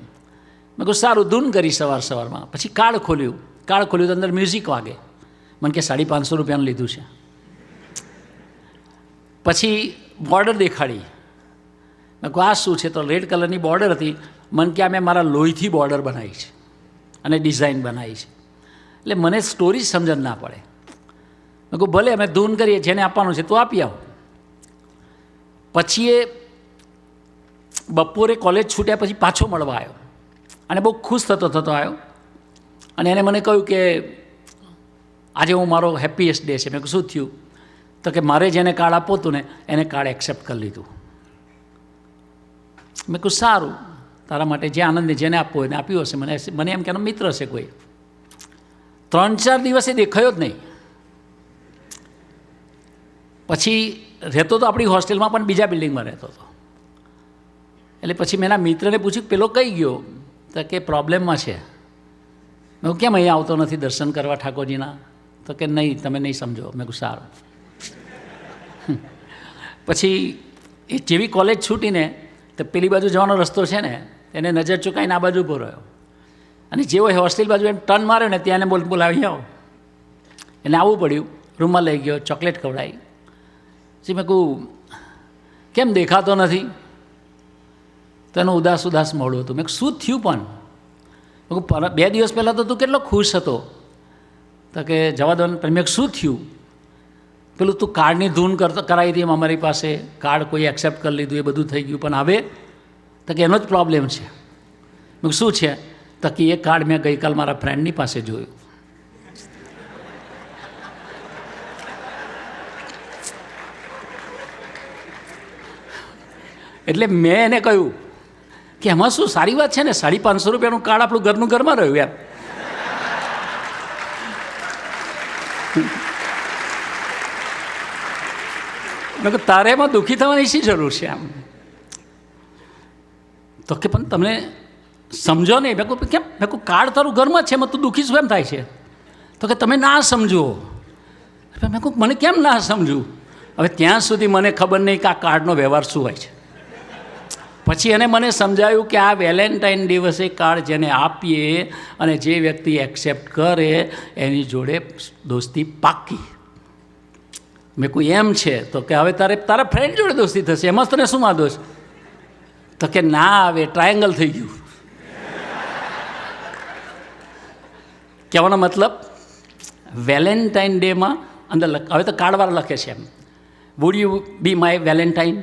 Speaker 7: મેં કહું સારું, ધૂન કરી સવારમાં. પછી કાર્ડ ખોલ્યું તો અંદર મ્યુઝિક વાગે. મને કે 550 રૂપિયાનું લીધું છે. પછી બોર્ડર દેખાડી. મેં કહું આ શું છે? તો રેડ કલરની બોર્ડર હતી. મને કે આ મેં મારા લોહીથી બોર્ડર બનાવી છે અને ડિઝાઇન બનાવી છે. એટલે મને સ્ટોરી સમજણ ના પડે. મેં કહું ભલે અમે ધૂન કરીએ, જેને આપવાનું છે તો આપી આવો. પછી એ બપોરે કોલેજ છૂટ્યા પછી પાછો મળવા આવ્યો અને બહુ ખુશ થતો આવ્યો અને એને મને કહ્યું કે આજે હું મારો હેપીએસ્ટ ડે છે. મેં કહ્યું શું થયું? તો કે મારે જેને કાર્ડ આપવું હતું ને એને કાર્ડ એક્સેપ્ટ કરી લીધું. મેં કહ્યું સારું, તારા માટે જે આનંદ જેને આપવું હોય એને આપ્યું હશે. મને એમ કે એનો મિત્ર હશે કોઈ. 3-4 દિવસે દેખાયો જ નહીં. પછી રહેતો તો આપણી હોસ્ટેલમાં પણ બીજા બિલ્ડિંગમાં રહેતો હતો. એટલે પછી મેં એના મિત્રને પૂછ્યું પેલો કઈ ગયો? તો કે પ્રોબ્લેમમાં છે. મેં કેમ અહીંયા આવતો નથી દર્શન કરવા ઠાકોરજીના? તો કે નહીં, તમે નહીં સમજો. મેં કહું સારું. પછી એ જેવી કોલેજ છૂટીને તો પેલી બાજુ જવાનો રસ્તો છે ને, એને નજર ચૂકાઈને આ બાજુ ઊભો રહ્યો અને જેવો હોસ્ટેલ બાજુ એને ટર્ન માર્યો ને ત્યાં એને બોલાવી આવો. એને આવવું પડ્યું. રૂમમાં લઈ ગયો, ચોકલેટ ખવડાવી. પછી મેં કહું કેમ દેખાતો નથી? તો એનું ઉદાસ મોડું હતું. મેં શું થયું? પણ મેં કહું 2 દિવસ પહેલાં તો તું કેટલો ખુશ હતો. તો કે જવા દો ને. મેં શું થયું? પેલું તું કાર્ડની ધૂન કરાવી હતી અમારી પાસે, કાર્ડ કોઈ એક્સેપ્ટ કરી લીધું, એ બધું થઈ ગયું, પણ હવે તો કે એનો જ પ્રોબ્લેમ છે. મેં શું છે? તો કે એ કાર્ડ મેં ગઈકાલ મારા ફ્રેન્ડની પાસે જોયું. એટલે મેં એને કહ્યું કે એમાં શું સારી વાત છે ને, 550 રૂપિયાનું કાર્ડ આપણું ઘરનું ઘરમાં રહ્યું એમ. મેં કહું તારે એમાં દુઃખી થવાની શી જરૂર છે આમ? તો કે પણ તમને સમજો નહીં. મેં કહું કેમ? મેં કહું કાર્ડ તારું ઘરમાં જ છે, એમાં તું દુઃખી શું એમ થાય છે? તો કે તમે ના સમજો. મેં કહું મને કેમ ના સમજવું? હવે ત્યાં સુધી મને ખબર નહીં કે આ કાર્ડનો વ્યવહાર શું હોય છે. પછી એને મને સમજાયું કે આ વેલેન્ટાઇન દિવસે કાર્ડ જેને આપીએ અને જે વ્યક્તિ એક્સેપ્ટ કરે એની જોડે દોસ્તી પાકી. મેં કોઈ એમ છે? તો કે હવે તારા ફ્રેન્ડ જોડે દોસ્તી થશે, એમાં તને શું વાંધો છે? તો કે ના, હવે ટ્રાયેંગલ થઈ ગયું. કહેવાનો મતલબ વેલેન્ટાઇન ડેમાં અંદર હવે તો કાર્ડવાળા લખે છે એમ, would you be my valentine,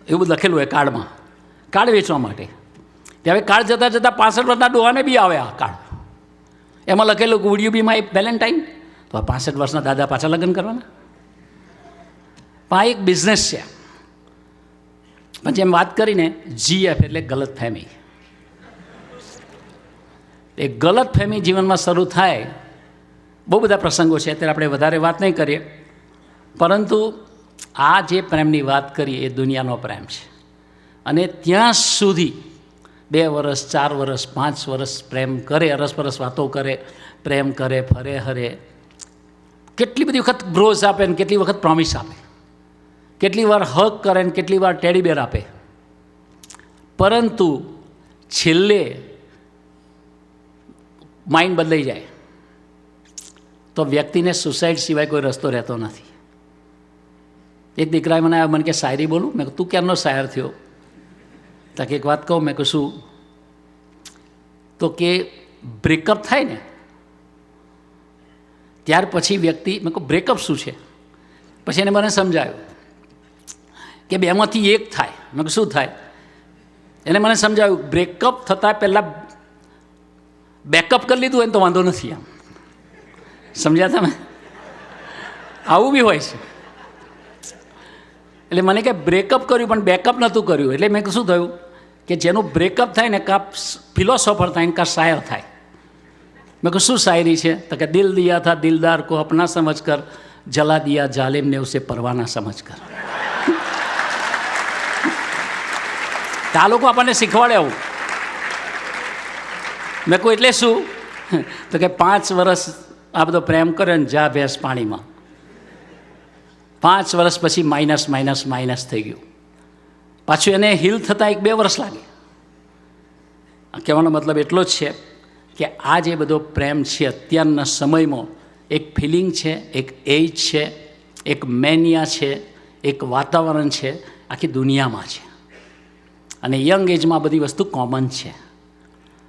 Speaker 7: એવું બધું લખેલું હોય કાર્ડમાં, કાર્ડ વેચવા માટે. હવે કાર્ડ જતાં 65 વર્ષના ડોહાને બી આવે આ કાર્ડ. એમાં લખેલું wood you be my Valentine. તો આ 65 વર્ષના દાદા પાછા લગ્ન કરવાના? પણ આ એક બિઝનેસ છે. પછી એમ વાત કરીને GF એટલે ગલત ફહેમી. એ ગલત ફહેમી જીવનમાં શરૂ થાય. બહુ બધા પ્રસંગો છે, અત્યારે આપણે વધારે વાત નહીં કરીએ, પરંતુ આ જે પ્રેમની વાત કરીએ એ દુનિયાનો પ્રેમ છે. અને ત્યાં સુધી 2 વર્ષ 4 વર્ષ 5 વર્ષ પ્રેમ કરે, અરસપરસ વાતો કરે, પ્રેમ કરે, ફરે હરે, કેટલી બધી વખત બ્રોઝ આપે ને કેટલી વખત પ્રોમિસ આપે, કેટલી વાર હગ કરે ને કેટલી વાર ટેડીબેર આપે, પરંતુ છેલ્લે માઇન્ડ બદલાઈ જાય તો વ્યક્તિને સુસાઇડ સિવાય કોઈ રસ્તો રહેતો નથી. એક દીકરાએ મને કે શાયરી બોલું? મેં કહ્યું તું ક્યારનો શાયર થયો? તો કે એક વાત કહું. મેં કહું શું? તો કે બ્રેકઅપ થાય ને ત્યાર પછી વ્યક્તિ, મેં કહું બ્રેકઅપ શું છે? પછી એને મને સમજાવ્યું કે બેમાંથી એક થાય. મેં કહું શું થાય? એને મને સમજાવ્યું બ્રેકઅપ થતાં પહેલાં બેકઅપ કરી લીધું હોય ને તો વાંધો નથી. આમ સમજ્યા તમે? આવું બી હોય છે. એટલે મને કે બ્રેકઅપ કર્યું પણ બેકઅપ નહોતું કર્યું. એટલે મેં શું થયું કે જેનું બ્રેકઅપ થાય ને કાં ફિલોસોફર થાય ને કાં શાયર થાય. મેં કહું શું શાયરી છે? તો કે દિલ દિયા થા દિલદાર કો અપના સમજ કર, જલા દિયા જાલિમ ને ઉસે પરવાના સમજ કર. આ લોકો આપણને શીખવાડે આવું. મેં કહું એટલે શું? તો કે 5 વર્ષ આ બધો પ્રેમ કરે ને જા ભેંસ પાણીમાં. 5 વર્ષ પછી માઇનસ માઇનસ માઇનસ થઈ ગયું. પાછું એને હીલ થતાં 1-2 વર્ષ લાગે. કહેવાનો મતલબ એટલો જ છે કે આ જે બધો પ્રેમ છે અત્યારના સમયમાં એક ફિલિંગ છે, એક એજ છે, એક મેનિયા છે, એક વાતાવરણ છે, આખી દુનિયામાં છે. અને યંગ એજમાં બધી વસ્તુ કોમન છે.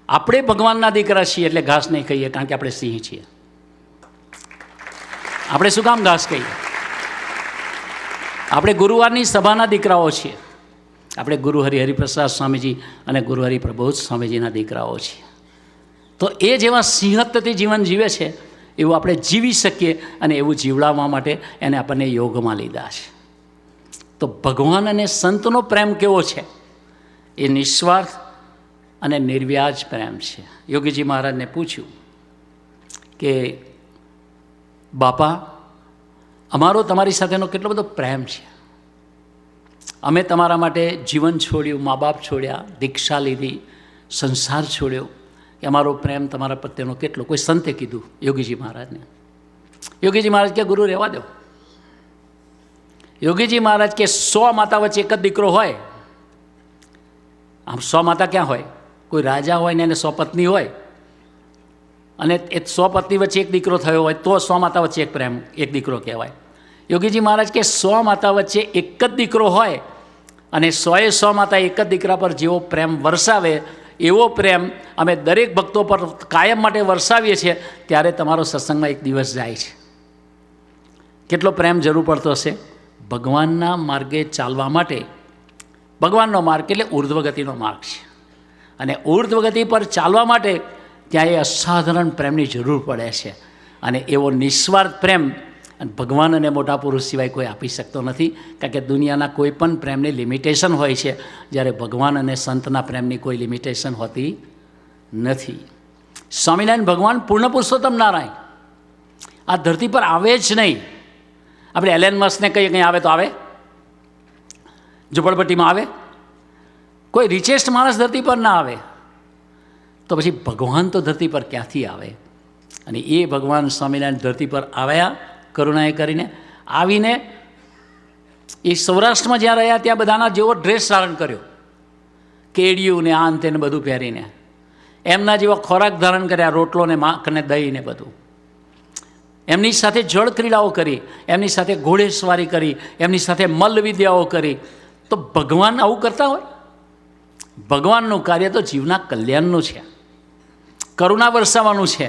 Speaker 7: આપણે ભગવાનના દીકરા છીએ એટલે ઘાસ નહીં કહીએ, કારણ કે આપણે સિંહ છીએ. આપણે શું કામ ઘાસ કહીએ? આપણે ગુરુવારની સભાના દીકરાઓ છીએ. આપણે ગુરુ હરિપ્રસાદ સ્વામીજી અને ગુરુ હરિપ્રબોધ સ્વામીજીના દીકરાઓ છીએ. તો એ જેવા સિંહત્વથી જીવન જીવે છે એવું આપણે જીવી શકીએ, અને એવું જીવડાવવા માટે એને આપણને યોગમાં લીધા છે. તો ભગવાન અને સંતનો પ્રેમ કેવો છે? એ નિસ્વાર્થ અને નિર્વ્યાજ પ્રેમ છે. યોગીજી મહારાજને પૂછ્યું કે બાપા, અમારો તમારી સાથેનો કેટલો બધો પ્રેમ છે. અમે તમારા માટે જીવન છોડ્યું, મા બાપ છોડ્યા, દીક્ષા લીધી, સંસાર છોડ્યો, કે અમારો પ્રેમ તમારા પ્રત્યેનો કેટલો? કોઈ સંતે કીધું યોગીજી મહારાજને. યોગીજી મહારાજ કે ગુરુ રહેવા દો. યોગીજી મહારાજ કે 100 માતા વચ્ચે એક જ દીકરો હોય. આમ 100 માતા ક્યાં હોય? કોઈ રાજા હોય ને એને 100 પત્ની હોય, અને એ 100 પત્ની વચ્ચે એક દીકરો થયો હોય તો 100 માતા વચ્ચે એક દીકરો કહેવાય. યોગીજી મહારાજ કે 100 માતા વચ્ચે એક જ દીકરો હોય, અને 100 માતા એક જ દીકરા પર જેવો પ્રેમ વરસાવે એવો પ્રેમ અમે દરેક ભક્તો પર કાયમ માટે વરસાવીએ છીએ. ત્યારે તમારો સત્સંગમાં એક દિવસ જાય છે. કેટલો પ્રેમ જરૂર પડતો હશે ભગવાનના માર્ગે ચાલવા માટે. ભગવાનનો માર્ગ એટલે ઉર્ધ્વગતિનો માર્ગ છે, અને ઉર્ધ્વગતિ પર ચાલવા માટે ત્યાં એ અસાધારણ પ્રેમની જરૂર પડે છે. અને એવો નિસ્વાર્થ પ્રેમ ભગવાન અને મોટા પુરુષ સિવાય કોઈ આપી શકતો નથી, કારણ કે દુનિયાના કોઈ પણ પ્રેમની લિમિટેશન હોય છે, જ્યારે ભગવાન અને સંતના પ્રેમની કોઈ લિમિટેશન હોતી નથી. સ્વામિનારાયણ ભગવાન પૂર્ણ પુરુષોત્તમ નારાયણ આ ધરતી પર આવે જ નહીં. આપણે એલેન મસ્કને કહીએ કંઈ આવે તો આવે, ઝુંપડપટ્ટીમાં આવે, કોઈ રિચેસ્ટ માણસ ધરતી પર ના આવે, તો પછી ભગવાન તો ધરતી પર ક્યાંથી આવે? અને એ ભગવાન સ્વામિનારાયણ ધરતી પર આવ્યા કરુણાએ કરીને. આવીને એ સૌરાષ્ટ્રમાં જ્યાં રહ્યા ત્યાં બધાના જેવો ડ્રેસ ધારણ કર્યો, કેડિયું ને આન તેને બધું પહેરીને, એમના જેવા ખોરાક ધારણ કર્યા, રોટલો ને માખ ને દહીં ને બધું. એમની સાથે જળ ક્રીડાઓ કરી, એમની સાથે ઘોડેસવારી કરી, એમની સાથે મલ્લ વિદ્યાઓ કરી. તો ભગવાન આવું કરતા હોય? ભગવાનનું કાર્ય તો જીવના કલ્યાણનું છે, કરુણા વરસાવવાનું છે.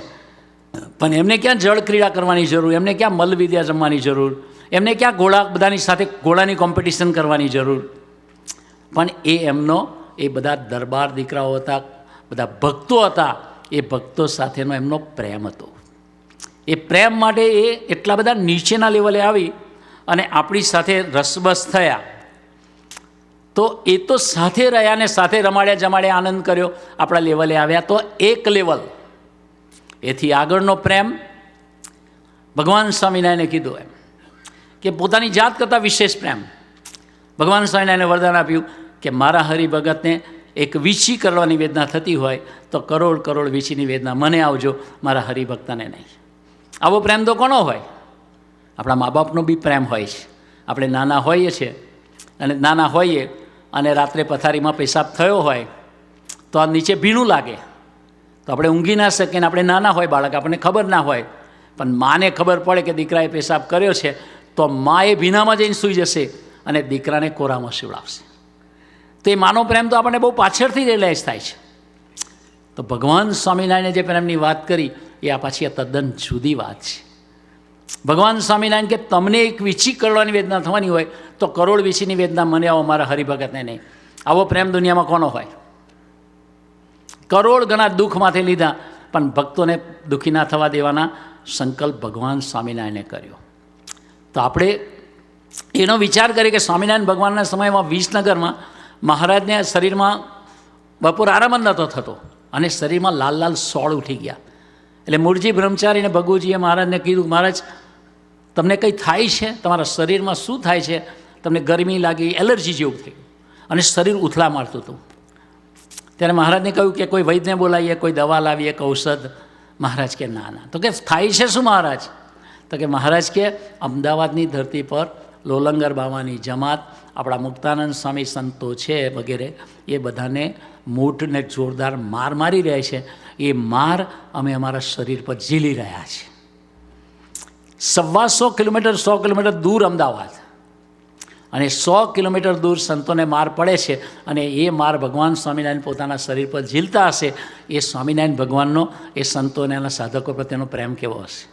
Speaker 7: પણ એમને ક્યાં જળ ક્રીડા કરવાની જરૂર, એમને ક્યાં મલ્લ વિદ્યા જમવાની જરૂર, એમને ક્યાં બધાની સાથે ઘોડાની કોમ્પિટિશન કરવાની જરૂર? પણ એમનો એ બધા દરબાર દીકરાઓ હતા, બધા ભક્તો હતા, એ ભક્તો સાથેનો એમનો પ્રેમ હતો. એ પ્રેમ માટે એ એટલા બધા નીચેના લેવલે આવી અને આપણી સાથે રસબસ થયા. તો એ તો સાથે રહ્યા ને સાથે રમાડ્યા જમાડ્યા, આનંદ કર્યો, આપણા લેવલે આવ્યા. તો એક લેવલ એથી આગળનો પ્રેમ ભગવાન સ્વામિનારાયણે કીધું એમ કે પોતાની જાત કરતાં વિશેષ પ્રેમ. ભગવાન સ્વામિનારાયણે વરદાન આપ્યું કે મારા હરિભગતને એક વીછી કરવાની વેદના થતી હોય તો કરોડ કરોડ વીછીની વેદના મને આવજો, મારા હરિભક્તને નહીં. આવો પ્રેમ તો કોનો હોય? આપણા મા બાપનો બી પ્રેમ હોય છે. આપણે નાના હોઈએ છીએ અને રાત્રે પથારીમાં પેશાબ થયો હોય તો આ નીચે ભીનું લાગે તો આપણે ઊંઘી ના શકીએ. ને આપણે નાના હોય બાળક, આપણને ખબર ના હોય, પણ માને ખબર પડે કે દીકરાએ પેશાબ કર્યો છે તો મા એ ભીનામાં જઈને સૂઈ જશે અને દીકરાને કોરામાં શિવડાવશે. તો એ માનો પ્રેમ તો આપણને બહુ પાછળથી રિયલાઇઝ થાય છે. તો ભગવાન સ્વામિનારાયણે જે પ્રેમની વાત કરી એ આ પાછી તદ્દન જુદી વાત છે. ભગવાન સ્વામિનારાયણ કે તમને એક વીછી કરવાની વેદના થવાની હોય તો કરોડ વીછીની વેદના મને આવો, મારા હરિભગતને નહીં. આવો પ્રેમ દુનિયામાં કોનો હોય? કરોડ ગણા દુઃખમાંથી લીધા પણ ભક્તોને દુઃખી ના થવા દેવાના સંકલ્પ ભગવાન સ્વામિનારાયણે કર્યો. તો આપણે એનો વિચાર કરીએ કે સ્વામિનારાયણ ભગવાનના સમયમાં વિસનગરમાં મહારાજને શરીરમાં બપોર આરામ જ નહોતો થતો અને શરીરમાં લાલ લાલ સોળ ઉઠી ગયા. એટલે મૂળજી બ્રહ્મચારી અને ભગુજીએ મહારાજને કીધું, મહારાજ તમને કંઈ થાય છે? તમારા શરીરમાં શું થાય છે? તમને ગરમી લાગી, એલર્જી જેવું થયું અને શરીર ઉથલા મારતું હતું. ત્યારે મહારાજને કહ્યું કે કોઈ વૈદ્યને બોલાવીએ, કોઈ દવા લાવીએ, એક ઔષધ. મહારાજ કે ના ના. તો કે થાય છે શું મહારાજ? તો કે મહારાજ કે અમદાવાદની ધરતી પર લોલંગર બાવાની જમાત, આપણા મુક્તાનંદ સ્વામી સંતો છે વગેરે, એ બધાને મૂઠને જોરદાર માર મારી રહ્યા છે. એ માર અમે અમારા શરીર પર ઝીલી રહ્યા છીએ. 125 કિલોમીટર 100 કિલોમીટર દૂર અમદાવાદ અને 100 કિલોમીટર દૂર સંતોને માર પડે છે અને એ માર ભગવાન સ્વામિનારાયણ પોતાના શરીર પર ઝીલતા હશે. એ સ્વામિનારાયણ ભગવાનનો એ સંતોને એના સાધકો પ્રત્યેનો પ્રેમ કેવો હશે?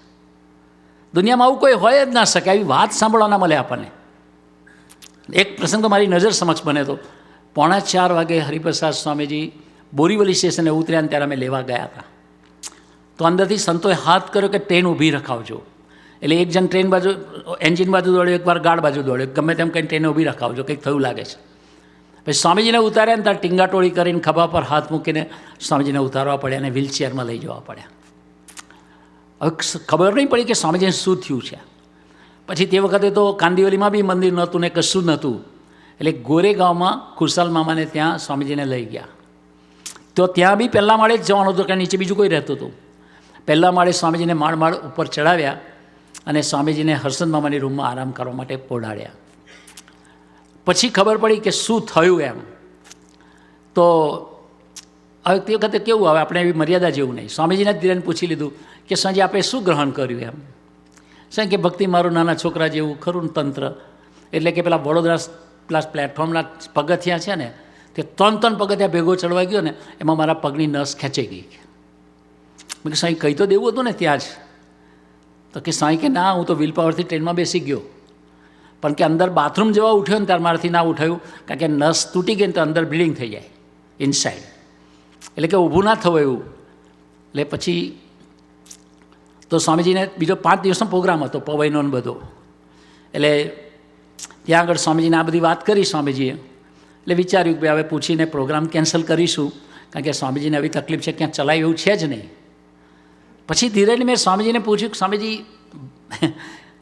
Speaker 7: દુનિયામાં આવું કોઈ હોય જ ના શકે. આવી વાત સાંભળવાના મળે આપણને. એક પ્રસંગ તો મારી નજર સમક્ષ બને તો 3:45 વાગે હરિપ્રસાદ સ્વામીજી બોરીવલી સ્ટેશને ઉતર્યા ત્યારે અમે લેવા ગયા હતા. તો અંદરથી સંતોએ હાથ કર્યો કે ટ્રેન ઊભી રખાવજો. એટલે એક જણ ટ્રેન બાજુ એન્જિન બાજુ દોડ્યો, એકવાર ગાર્ડ બાજુ દોડ્યો, ગમે તેમ કંઈ ટ્રેન ઊભી રખાવજો, કંઈક થયું લાગે છે. પછી સ્વામીજીને ઉતાર્યા ને ત્યારે ટીંગાટોળી કરીને ખભા પર હાથ મૂકીને સ્વામીજીને ઉતારવા પડ્યા અને વ્હીલચેરમાં લઈ જવા પડ્યા. હવે ખબર નહીં પડી કે સ્વામીજીને શું થયું છે. પછી તે વખતે તો કાંદિવલીમાં બી મંદિર નહોતું ને કશું નહોતું. એટલે ગોરેગાંવમાં ખુશાલ મામાને ત્યાં સ્વામીજીને લઈ ગયા. તો ત્યાં બી પહેલાં માળે જ જવાનું હતું, કે નીચે બીજું કોઈ રહેતું હતું. પહેલાં માળે સ્વામીજીને માળ ઉપર ચડાવ્યા અને સ્વામીજીને હર્ષદ મામાની રૂમમાં આરામ કરવા માટે પોઢાડ્યા. પછી ખબર પડી કે શું થયું એમ. તો હવે તે વખતે કેવું, હવે આપણે એવી મર્યાદા જેવું નહીં. સ્વામીજીને ધીરેને પૂછી લીધું કે સ્વામીજી આપણે શું ગ્રહણ કર્યું એમ. સાહેબ કે ભક્તિ મારું નાના છોકરા જેવું ખરું તંત્ર. એટલે કે પેલા વડોદરા પેલા પ્લેટફોર્મના પગથિયા છે ને, તે 3 પગથિયા ભેગો ચડવા ગયો ને એમાં મારા પગની નસ ખેંચાઈ ગઈ. મેં કે સાંઈ કહી તો દેવું હતું ને ત્યાં જ. તો કે સાંઈ કે ના, હું તો વ્હીલ પાવરથી ટ્રેનમાં બેસી ગયો, પણ કે અંદર બાથરૂમ જવા ઉઠ્યો ને ત્યારે મારાથી ના ઉઠાયું, કારણ કે નસ તૂટી ગઈ ને તો અંદર બ્લીડિંગ થઈ જાય ઇનસાઇડ. એટલે કે ઊભું ના થવું એવું. એટલે પછી તો સ્વામીજીને બીજો 5 દિવસનો પ્રોગ્રામ હતો, પવઈનો ને બધો. એટલે ત્યાં આગળ સ્વામીજીને આ બધી વાત કરી સ્વામીજીએ. એટલે વિચાર્યું કે હવે પૂછીને પ્રોગ્રામ કેન્સલ કરીશું, કારણ કે સ્વામીજીને આવી તકલીફ છે, ક્યાં ચલાય એવું છે જ નહીં. પછી ધીરેથી મેં સ્વામીજીને પૂછ્યું કે સ્વામીજી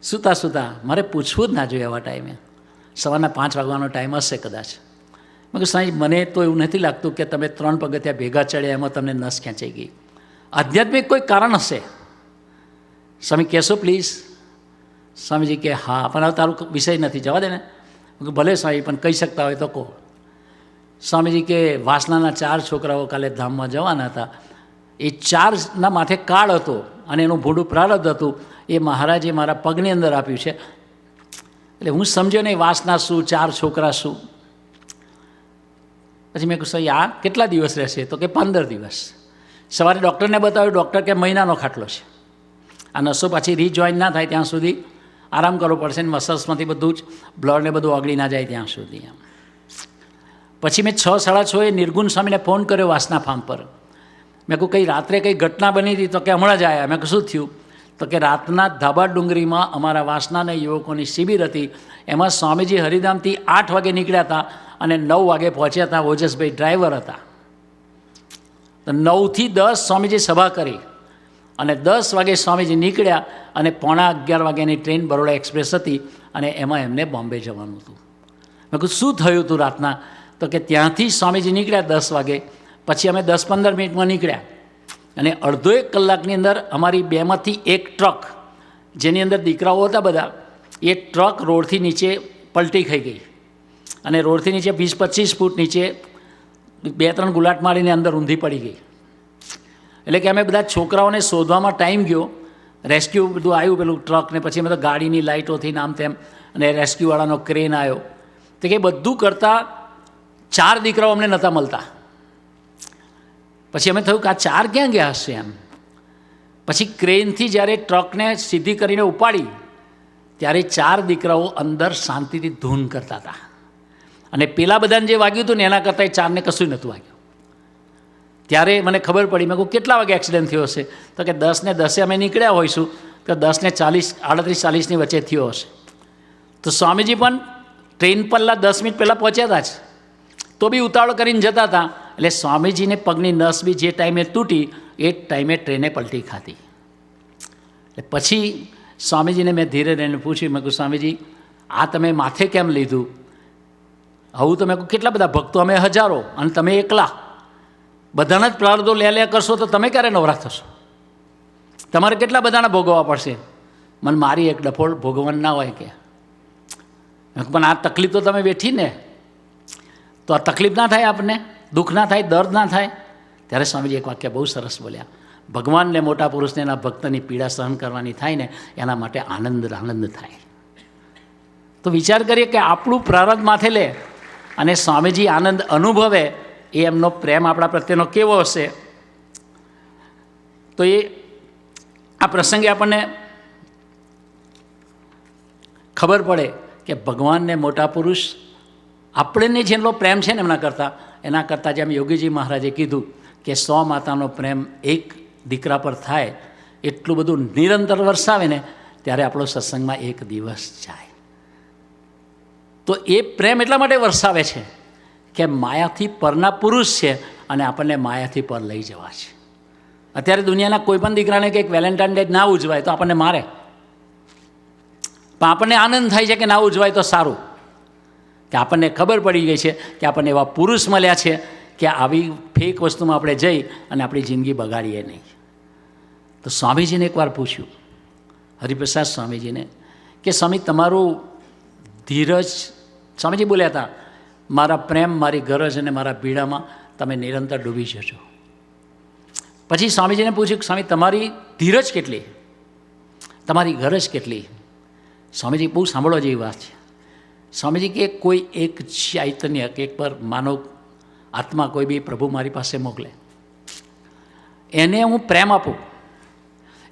Speaker 7: સૂતા મારે પૂછવું જ ના જોઈએ આવા ટાઈમે, સવારના 5 વાગવાનો ટાઈમ હશે કદાચ. મેં કહ્યું સ્વામી મને તો એવું નથી લાગતું કે તમે 3 પગથિયા ભેગા ચડ્યા એમાં તમને નસ ખેંચાઈ ગઈ, આધ્યાત્મિક કોઈ કારણ હશે. સ્વામી કહેશો પ્લીઝ? સ્વામીજી કે હા, પણ હવે તારું વિષય નથી, જવા દે ને. ભલે સ્વામી, પણ કહી શકતા હોય તો કહો. સ્વામીજી કે વાસનાના 4 છોકરાઓ કાલે ધામમાં જવાના હતા. એ 4ના માથે કાળ હતો અને એનું ભૂંડું પ્રારબ્ધ હતું. એ મહારાજે મારા પગની અંદર આપ્યું છે. એટલે હું સમજ્યો નહીં વાસના શું, 4 છોકરા શું. પછી મેં કહ્યું સાહેબ આ કેટલા દિવસ રહેશે? તો કે 15 દિવસ. સવારે ડૉક્ટરને બતાવ્યું, ડૉક્ટર કે મહિનાનો ખાટલો છે, આ નસો પાછી રીજોઈન ના થાય ત્યાં સુધી આરામ કરવો પડશે ને મસલ્સમાંથી બધું જ બ્લડ ને બધું ઓગળી ના જાય ત્યાં સુધી. એમ પછી મેં 6-6:30 નિર્ગુણ સ્વામીને ફોન કર્યો વાસના ફાર્મ પર. મેં કહું કંઈ રાત્રે કંઈ ઘટના બની હતી? તો કે હમણાં જ આવ્યા. મેં કહું શું થયું? તો કે રાતના ધાબા ડુંગરીમાં અમારા વાસનાના યુવકોની શિબિર હતી. એમાં સ્વામીજી હરિધામથી 8 વાગે નીકળ્યા હતા અને 9 વાગે પહોંચ્યા હતા. ઓજસભાઈ ડ્રાઈવર હતા. તો 9 થી 10 સ્વામીજી સભા કરી અને 10 વાગે સ્વામીજી નીકળ્યા અને 11:15 વાગ્યાની ટ્રેન બરોડા એક્સપ્રેસ હતી અને એમાં એમને બોમ્બે જવાનું હતું. મેં કહ્યું શું થયું હતું રાતના? તો તો કે ત્યાંથી સ્વામીજી નીકળ્યા 10 વાગે, પછી અમે 10-15 મિનિટમાં નીકળ્યા અને અડધો 1 કલાકની અંદર અમારી બેમાંથી એક ટ્રક, જેની અંદર દીકરાઓ હતા બધા, એ ટ્રક રોડથી નીચે પલટી ખાઈ ગઈ અને રોડથી નીચે 20-25 ફૂટ નીચે 2-3 ગુલાટ મારીને અંદર ઊંધી પડી ગઈ. એટલે કે અમે બધા છોકરાઓને શોધવામાં ટાઈમ ગયો, રેસ્ક્યુ બધું આવ્યું પેલું ટ્રક ને, પછી અમે તો ગાડીની લાઇટોથી આમ તેમ, અને રેસ્ક્યુવાળાનો ક્રેન આવ્યો, તો કે બધું કરતાં 4 દીકરાઓ અમને નહોતા મળતા. પછી અમે થયું કે આ 4 ક્યાં ગયા હશે એમ. પછી ક્રેનથી જ્યારે ટ્રકને સીધી કરીને ઉપાડી ત્યારે 4 દીકરાઓ અંદર શાંતિથી ધૂન કરતા હતા, અને પેલા બધાને જે વાગ્યું હતું ને એના કરતાં 4ને કશું નહોતું વાગ્યું. ત્યારે મને ખબર પડી, મેં કહું કેટલા વાગે એક્સિડન્ટ થયો હશે? તો કે 10:10 અમે નીકળ્યા હોઈશું તો 10:38-40ની વચ્ચે થયો હશે. તો સ્વામીજી પણ ટ્રેન પહેલાં 10 મિનિટ પહેલાં પહોંચ્યા હતા જ, તો બી ઉતાવળ કરીને જતા હતા. એટલે સ્વામીજીને પગની નસ બી જે ટાઈમે તૂટી એ ટાઈમે ટ્રેને પલટી ખાધી. એટલે પછી સ્વામીજીને મેં ધીરે રહીને પૂછ્યું, મેં કહું સ્વામીજી આ તમે માથે કેમ લીધું? આવું તો મેં કહું કેટલા બધા ભક્તો, અમે હજારો અને તમે એકલા, બધાના જ પ્રારબ્ધો લે કરશો તો તમે ક્યારે નવરા થશો? તમારે કેટલા બધાના ભોગવવા પડશે? મને મારી એક ડફોળ ભોગવવાનું ના હોય કે. પણ આ તકલીફ તો તમે બેઠી ને, તો આ તકલીફ ના થાય, આપને દુઃખ ના થાય, દર્દ ના થાય? ત્યારે સ્વામીજી એક વાક્ય બહુ સરસ બોલ્યા, ભગવાનને મોટા પુરુષને એના ભક્તની પીડા સહન કરવાની થાય ને એના માટે આનંદ થાય. તો વિચાર કરીએ કે આપણું પ્રારબ્ધ માથે લે અને સ્વામીજી આનંદ અનુભવે, એ એમનો પ્રેમ આપણા પ્રત્યેનો કેવો હશે. તો એ આ પ્રસંગે આપણને ખબર પડે કે ભગવાનને મોટા પુરુષ આપણને જેટલો પ્રેમ છે ને એના કરતાં જેમ યોગીજી મહારાજે કીધું કે 100 માતાનો પ્રેમ એક દીકરા પર થાય એટલું બધું નિરંતર વરસાવે ને ત્યારે આપણો સત્સંગમાં એક દિવસ જાય. તો એ પ્રેમ એટલા માટે વરસાવે છે કે માયાથી પરના પુરુષ છે અને આપણને માયાથી પર લઈ જવા છે. અત્યારે દુનિયાના કોઈ પણ દીકરાને કંઈક વેલેન્ટાઇન ડે ના ઉજવાય તો આપણને મારે, પણ આપણને આનંદ થાય છે કે ના ઉજવાય તો સારું, કે આપણને ખબર પડી ગઈ છે કે આપણને એવા પુરુષ મળ્યા છે કે આવી ફેક વસ્તુમાં આપણે જઈ અને આપણી જિંદગી બગાડીએ નહીં. તો સ્વામીજીને એકવાર પૂછ્યું, હરિપ્રસાદ સ્વામીજીને, કે સ્વામી તમારું ધીરજ, સ્વામીજી બોલ્યા હતા મારા પ્રેમ, મારી ગરજ અને મારા પીડામાં તમે નિરંતર ડૂબી જશો. પછી સ્વામીજીને પૂછ્યું કે સ્વામી તમારી ધીરજ કેટલી, તમારી ગરજ કેટલી? સ્વામીજી બહુ સાંભળવા જેવી વાત છે. સ્વામીજી કે કોઈ એક ચૈતન્ય કે એક પર માનવ આત્મા કોઈ બી પ્રભુ મારી પાસે મોકલે, એને હું પ્રેમ આપું,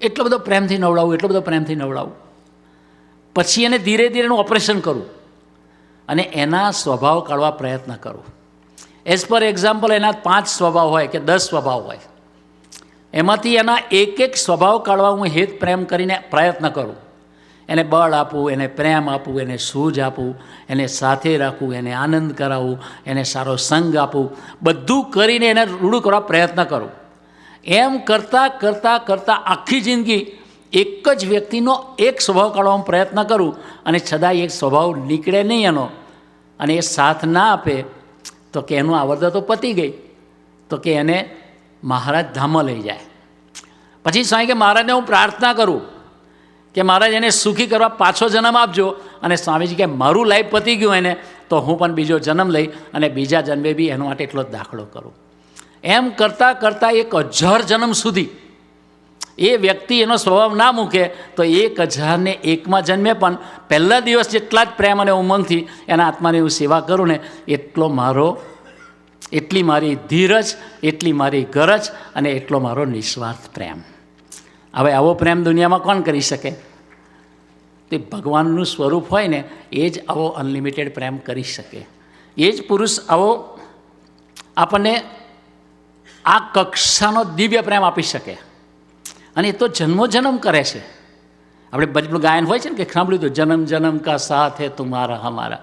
Speaker 7: એટલો બધો પ્રેમથી નવડાવું, એટલો બધો પ્રેમથી નવડાવું, પછી એને ધીરે ધીરે એનું ઓપરેશન કરું અને એના સ્વભાવ કાઢવા પ્રયત્ન કરું. એઝ પર એક્ઝામ્પલ એના 5 સ્વભાવ હોય કે 10 સ્વભાવ હોય, એમાંથી એના એક સ્વભાવ કાઢવા હું હેત પ્રેમ કરીને પ્રયત્ન કરું. એને બળ આપું, એને પ્રેમ આપું, એને સૂઝ આપું, એને સાથે રાખું, એને આનંદ કરાવું, એને સારો સંગ આપું, બધું કરીને એને રૂડું કરવા પ્રયત્ન કરું. એમ કરતાં કરતાં કરતાં આખી જિંદગી એક જ વ્યક્તિનો એક સ્વભાવ કાઢવાનો પ્રયત્ન કરું અને છતાંય એક સ્વભાવ નીકળે નહીં એનો, અને એ સાથ ના આપે તો કે એનું આવરદા તો પતી ગઈ, તો કે એને મહારાજ ધામમાં લઈ જાય. પછી સ્વામી કે મહારાજને હું પ્રાર્થના કરું કે મહારાજ એને સુખી કરવા પાછો જન્મ આપજો, અને સ્વામીજી કે મારું લાઈફ પતી ગયું એને તો હું પણ બીજો જન્મ લઈ અને બીજા જન્મે બી એનો માટે એટલો જ દાખલો કરું. એમ કરતાં કરતાં 1000 જન્મ સુધી એ વ્યક્તિ એનો સ્વભાવ ના મૂકે તો 1001માં જન્મે પણ પહેલા દિવસ જેટલા જ પ્રેમ અને ઉમંગથી એના આત્માની હું સેવા કરું ને એટલી મારી ધીરજ, એટલી મારી ગરજ અને એટલો મારો નિસ્વાર્થ પ્રેમ. હવે આવો પ્રેમ દુનિયામાં કોણ કરી શકે? તે ભગવાનનું સ્વરૂપ હોય ને એ જ આવો અનલિમિટેડ પ્રેમ કરી શકે. એ જ પુરુષ આવો આપણને આ કક્ષાનો દિવ્ય પ્રેમ આપી શકે. અને એ તો જન્મોજન્મ કરે છે. આપણે બચપણ ગાયન હોય છે ને કે સાંભળ્યું તો જન્મ જન્મ કા સાથ હે તુમ્હારા હમારા,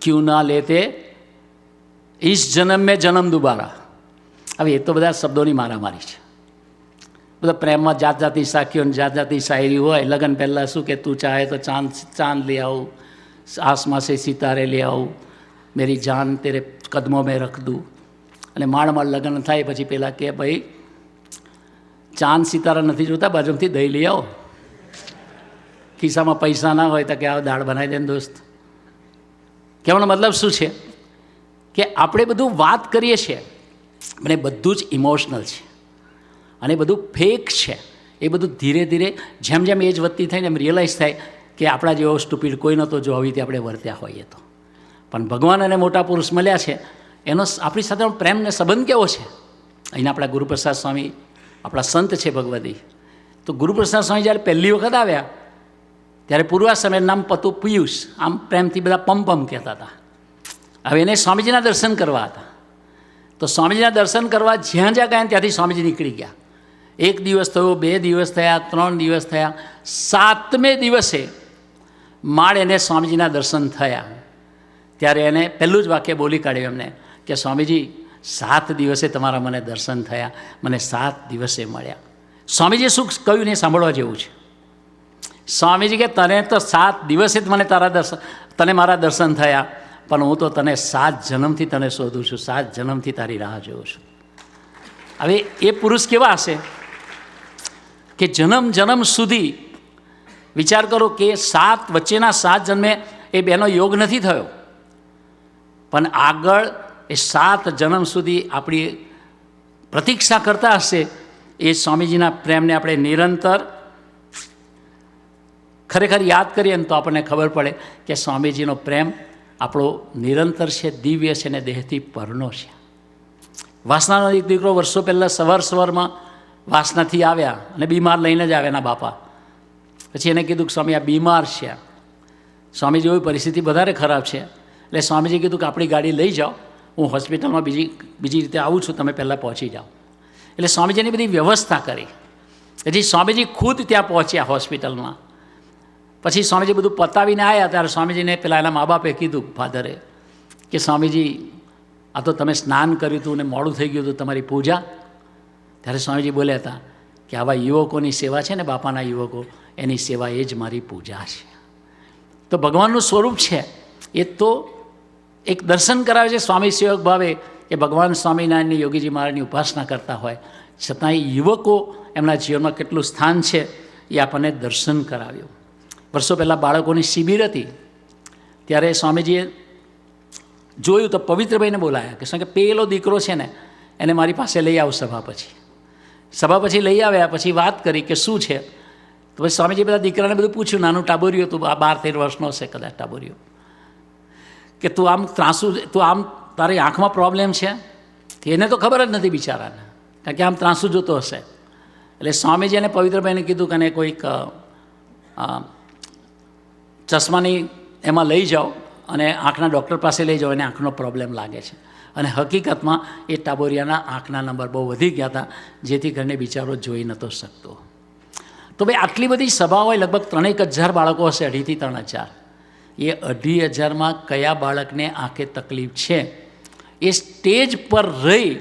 Speaker 7: ક્યું ના લેતે ઇસ જન્મ મેં જન્મ દુબારા. હવે એ તો બધા શબ્દોની મારામારી છે. બધા પ્રેમમાં જાત જાતની સાખીઓ, જાત જાતની શાયરી હોય. લગ્ન પહેલાં શું કે તું ચાહે તો ચાંદ લે આવું, આસમાં સે સિતારે લે આવું, મેરી જાન તેરે કદમો મેં રખ દઉં. અને માળ લગ્ન થાય પછી પેલા કે ભાઈ ચાંદ સિતારા નથી જોતા, બાજુથી દહીં લઈ આવો. ખિસ્સામાં પૈસા ના હોય તો કે આવો દાળ બનાવી દે ને દોસ્ત. કહેવાનો મતલબ શું છે કે આપણે બધું વાત કરીએ છીએ અને બધું જ ઇમોશનલ છે અને બધું ફેક છે. એ બધું ધીરે ધીરે જેમ જેમ એજ વધતી થાય ને એમ રિયલાઇઝ થાય કે આપણા જેવો સ્ટુપિડ કોઈ નહોતો જો આવી રીતે આપણે વર્ત્યા હોઈએ તો. પણ ભગવાન અને મોટા પુરુષ મળ્યા છે એનો આપણી સાથે પ્રેમ ને સંબંધ કેવો છે. અહીંના આપણા ગુરુપ્રસાદ સ્વામી આપણા સંત છે ભગવદી. તો ગુરુપ્રસાદ સ્વામી જ્યારે પહેલી વખત આવ્યા ત્યારે પૂર્વાશ્રમ નામ પતું પિયુષ, આમ પ્રેમથી બધા પમ કહેતા હતા. હવે એને સ્વામીજીના દર્શન કરવા હતા. તો સ્વામીજીના દર્શન કરવા જ્યાં જ્યાં ગયા ત્યાંથી સ્વામીજી નીકળી ગયા. 1 દિવસ થયો, 2 દિવસ થયા, 3 દિવસ થયા, 7મે દિવસે માળ એને સ્વામીજીના દર્શન થયા. ત્યારે એને પહેલું જ વાક્ય બોલી કાઢ્યું એમને કે સ્વામીજી 7 દિવસે તમારા મને દર્શન થયા, મને 7 દિવસે મળ્યા. સ્વામીજીએ શું કહ્યું ને સાંભળવા જેવું છે. સ્વામીજી કે તને તો 7 દિવસે જ તને મારા દર્શન થયા, પણ હું તો તને 7 જન્મથી તને શોધું છું, 7 જન્મથી તારી રાહ જોઉં છું. હવે એ પુરુષ કેવા હશે કે જન્મ સુધી વિચાર કરો કે વચ્ચેના 7 જન્મે એ બેનો યોગ નથી થયો, પણ આગળ એ 7 જન્મ સુધી આપણી પ્રતીક્ષા કરતા હશે. એ સ્વામીજીના પ્રેમને આપણે નિરંતર ખરેખર યાદ કરીએ ને તો આપણને ખબર પડે કે સ્વામીજીનો પ્રેમ આપણો નિરંતર છે, દિવ્ય છે ને દેહથી પરનો છે. વાસનાનો એક દીકરો વર્ષો પહેલાં સવારમાં વાસનાથી આવ્યા અને બીમાર લઈને જ આવ્યા એના બાપા. પછી એને કીધું કે સ્વામી આ બીમાર છે. સ્વામીજી એવી પરિસ્થિતિ વધારે ખરાબ છે એટલે સ્વામીજી કીધું કે આપણી ગાડી લઈ જાઓ, હું હોસ્પિટલમાં બીજી રીતે આવું છું, તમે પહેલાં પહોંચી જાઓ. એટલે સ્વામીજીની બધી વ્યવસ્થા કરી. પછી સ્વામીજી ખુદ ત્યાં પહોંચ્યા હોસ્પિટલમાં. પછી સ્વામીજી બધું પતાવીને આવ્યા ત્યારે સ્વામીજીને પેલા એના મા બાપે કીધું, ફાધરે, કે સ્વામીજી આ તો તમે સ્નાન કર્યું હતું ને મોડું થઈ ગયું હતું તમારી પૂજા. ત્યારે સ્વામીજી બોલ્યા હતા કે આવા યુવકોની સેવા છે ને, બાપાના યુવકો, એની સેવા એ જ મારી પૂજા છે. તો ભગવાનનું સ્વરૂપ છે એ તો એક દર્શન કરાવે છે સ્વામી સેવક ભાવે કે ભગવાન સ્વામિનારાયણની યોગીજી મહારાજની ઉપાસના કરતા હોય છતાંય યુવકો એમના જીવનમાં કેટલું સ્થાન છે એ આપણને દર્શન કરાવ્યું. વર્ષો પહેલાં બાળકોની શિબિર હતી ત્યારે સ્વામીજીએ જોયું તો પવિત્રભાઈને બોલાયા કે શું કે પેલો દીકરો છે ને એને મારી પાસે લઈ આવો સભા પછી લઈ આવ્યા. પછી વાત કરી કે શું છે તો પછી સ્વામીજી બધા દીકરાને બધું પૂછ્યું. નાનું ટાબોર્યું હતું, 12-13 વર્ષનો હશે કદાચ ટાબોર્યું, કે તું આમ તારી આંખમાં પ્રોબ્લેમ છે. એને તો ખબર જ નથી બિચારાને, કારણ કે આમ ત્રાંસુ જોતો હશે. એટલે સ્વામીજી એને પવિત્રભાઈને કીધું કે કોઈક ચશ્માની એમાં લઈ જાઓ અને આંખના ડૉક્ટર પાસે લઈ જાઓ, એને આંખનો પ્રોબ્લેમ લાગે છે. અને હકીકતમાં એ ટાબોરિયાના આંખના નંબર બહુ વધી ગયા હતા, જેથી કરીને બિચારો જોઈ નહોતો શકતો. તો ભાઈ આટલી બધી સભા હોય, લગભગ 3,000 બાળકો હશે, 2,500 થી 3,000. એ 2,500માં કયા બાળકને આંખે તકલીફ છે એ સ્ટેજ પર રહી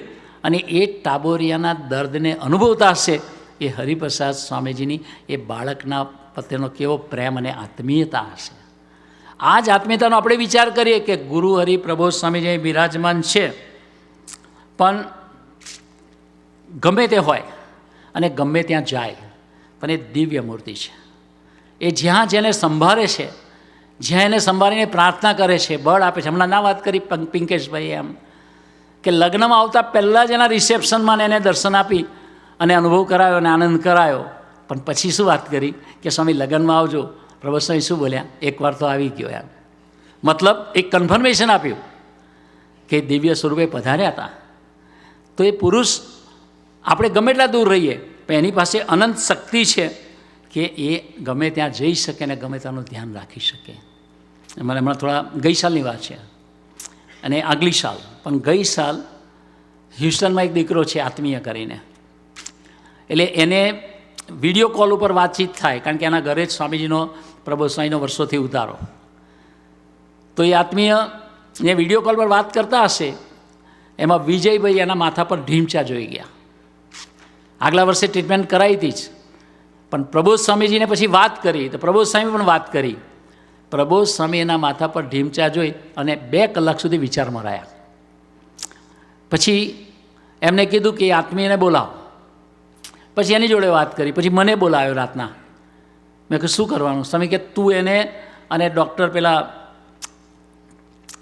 Speaker 7: અને એ ટાબોરિયાના દર્દને અનુભવતા હશે. એ હરિપ્રસાદ સ્વામીજીની એ બાળકના પ્રત્યેનો કેવો પ્રેમ અને આત્મીયતા હશે. આ જ આત્મીયતાનો આપણે વિચાર કરીએ કે ગુરુ હરિ પ્રબોધ સ્વામીજી બિરાજમાન છે, પણ ગમે તે હોય અને ગમે ત્યાં જાય, પણ એ દિવ્ય મૂર્તિ છે. એ જ્યાં જેને સંભાળે છે, જ્યાં એને સંભાળીને પ્રાર્થના કરે છે, બળ આપે છે. હમણાં ના વાત કરી પિંકેશભાઈ એમ કે લગ્નમાં આવતા પહેલાં જ એના રિસેપ્શનમાં એને દર્શન આપી અને અનુભવ કરાયો અને આનંદ કરાયો. પણ પછી શું વાત કરી કે સ્વામી લગ્નમાં આવજો. પ્રભુ સ્વામી શું બોલ્યા, એકવાર તો આવી ગયો એમ. મતલબ એક કન્ફર્મેશન આપ્યું કે દિવ્ય સ્વરૂપે પધાર્યા હતા. તો એ પુરુષ આપણે ગમે એટલા દૂર રહીએ પણ એની પાસે અનંત શક્તિ છે કે એ ગમે ત્યાં જઈ શકે અને ગમે ત્યાંનું ધ્યાન રાખી શકે. મને હમણાં થોડા ગઈ સાલની વાત છે અને આગલી સાલ, પણ ગઈ સાલ હ્યુસ્ટનમાં એક દીકરો છે આત્મીય કરીને, એટલે એને વિડીયો કોલ ઉપર વાતચીત થાય, કારણ કે એના ઘરે જ સ્વામીજીનો પ્રબોધ સ્વામીનો વર્ષોથી ઉતારો. તો એ આત્મીય એ વિડીયો કોલ પર વાત કરતા હશે, એમાં વિજયભાઈ એના માથા પર ઢીંચા જોઈ ગયા. આગલા વર્ષે ટ્રીટમેન્ટ કરાવી હતી જ, પણ પ્રબોધ સ્વામીજીને પછી વાત કરી તો પ્રબોધ સ્વામી પણ વાત કરી. પ્રબોધ સ્વામી એના માથા પર ઢીંચા જોઈ અને 2 કલાક સુધી વિચારમાં રહ્યા. પછી એમને કીધું કે આત્મીયને બોલાવો. પછી એની જોડે વાત કરી, પછી મને બોલાવ્યો રાતના. મેં કહ્યું શું કરવાનું? સ્વામી કે તું એને અને ડૉક્ટર પેલા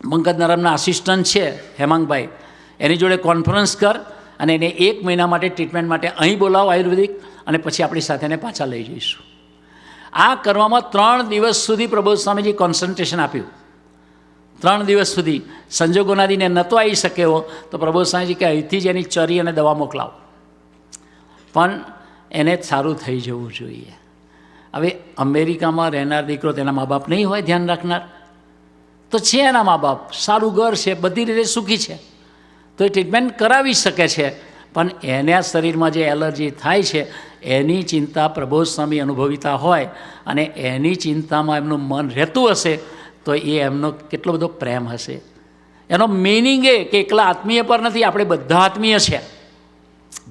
Speaker 7: પંકજ નરમના આસિસ્ટન્ટ છે હેમાંગભાઈ, એની જોડે કોન્ફરન્સ કર અને એને 1 મહિના માટે ટ્રીટમેન્ટ માટે અહીં બોલાવો આયુર્વેદિક, અને પછી આપણી સાથે એને પાછા લઈ જઈશું. આ કરવામાં 3 દિવસ સુધી પ્રબોધ સ્વામીજી કોન્સન્ટ્રેશન આપ્યું. 3 દિવસ સુધી સંજોગોનાદીને નહોતો આવી શક્યો તો પ્રબોધ સ્વામીજી કે અહીંથી જ એની ચરી અને દવા મોકલાવો, પણ એને સારું થઈ જવું જોઈએ. હવે અમેરિકામાં રહેનાર દીકરો તેના મા બાપ નહીં હોય ધ્યાન રાખનાર, તો છે એના મા બાપ, સારું ઘર છે, બધી રીતે સુખી છે, તો એ ટ્રીટમેન્ટ કરાવી શકે છે. પણ એના શરીરમાં જે એલર્જી થાય છે એની ચિંતા પ્રબોધ સ્વામી અનુભવીતા હોય અને એની ચિંતામાં એમનું મન રહેતું હશે તો એ એમનો કેટલો બધો પ્રેમ હશે. એનો મિનિંગ એ કે એકલા આત્મીય પર નથી, આપણે બધા આત્મીય છે.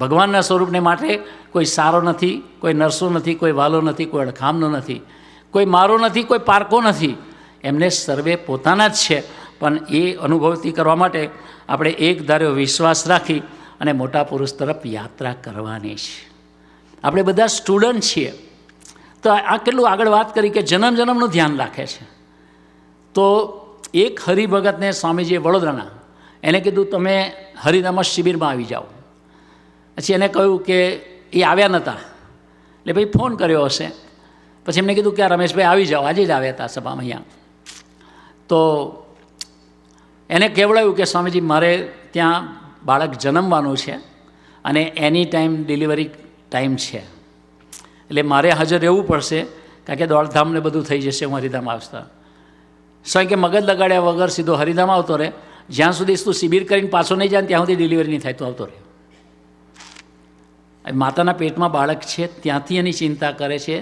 Speaker 7: ભગવાનના સ્વરૂપને માટે કોઈ સારો નથી, કોઈ નરસો નથી, કોઈ વાલો નથી, કોઈ અડખામનો નથી, કોઈ મારો નથી, કોઈ પારકો નથી. એમને સર્વે પોતાના જ છે. પણ એ અનુભવથી કરવા માટે આપણે એક ધાર્યો વિશ્વાસ રાખી અને મોટા પુરુષ તરફ યાત્રા કરવાની છે. આપણે બધા સ્ટુડન્ટ છીએ. તો આ કેટલું આગળ વાત કરી કે જન્મ જન્મનું ધ્યાન રાખે છે. તો એક હરિભગતને સ્વામીજીએ વડોદરાના એને કીધું તમે હરિધામમાં શિબિરમાં આવી જાઓ. પછી એને કહ્યું કે એ આવ્યા નહોતા, એટલે ભાઈ ફોન કર્યો હશે. પછી એમને કીધું કે આ રમેશભાઈ આવી જાઓ, આજે જ આવ્યા હતા સભામાં અહીંયા. તો એને કહેવડાવ્યું કે સ્વામીજી મારે ત્યાં બાળક જન્મવાનું છે અને એની ટાઈમ ડિલિવરી ટાઈમ છે, એટલે મારે હાજર રહેવું પડશે, કારણ કે દોડધામને બધું થઈ જશે હું હરિધામ આવતા. સ્વામી કે મગજ લગાડ્યા વગર સીધો હરિધામ આવતો રહે, જ્યાં સુધી તું શિબિર કરીને પાછો નહીં જાય ત્યાં સુધી ડિલિવરી નહીં થાય તો આવતો રહે. માતાના પેટમાં બાળક છે ત્યાંથી એની ચિંતા કરે છે.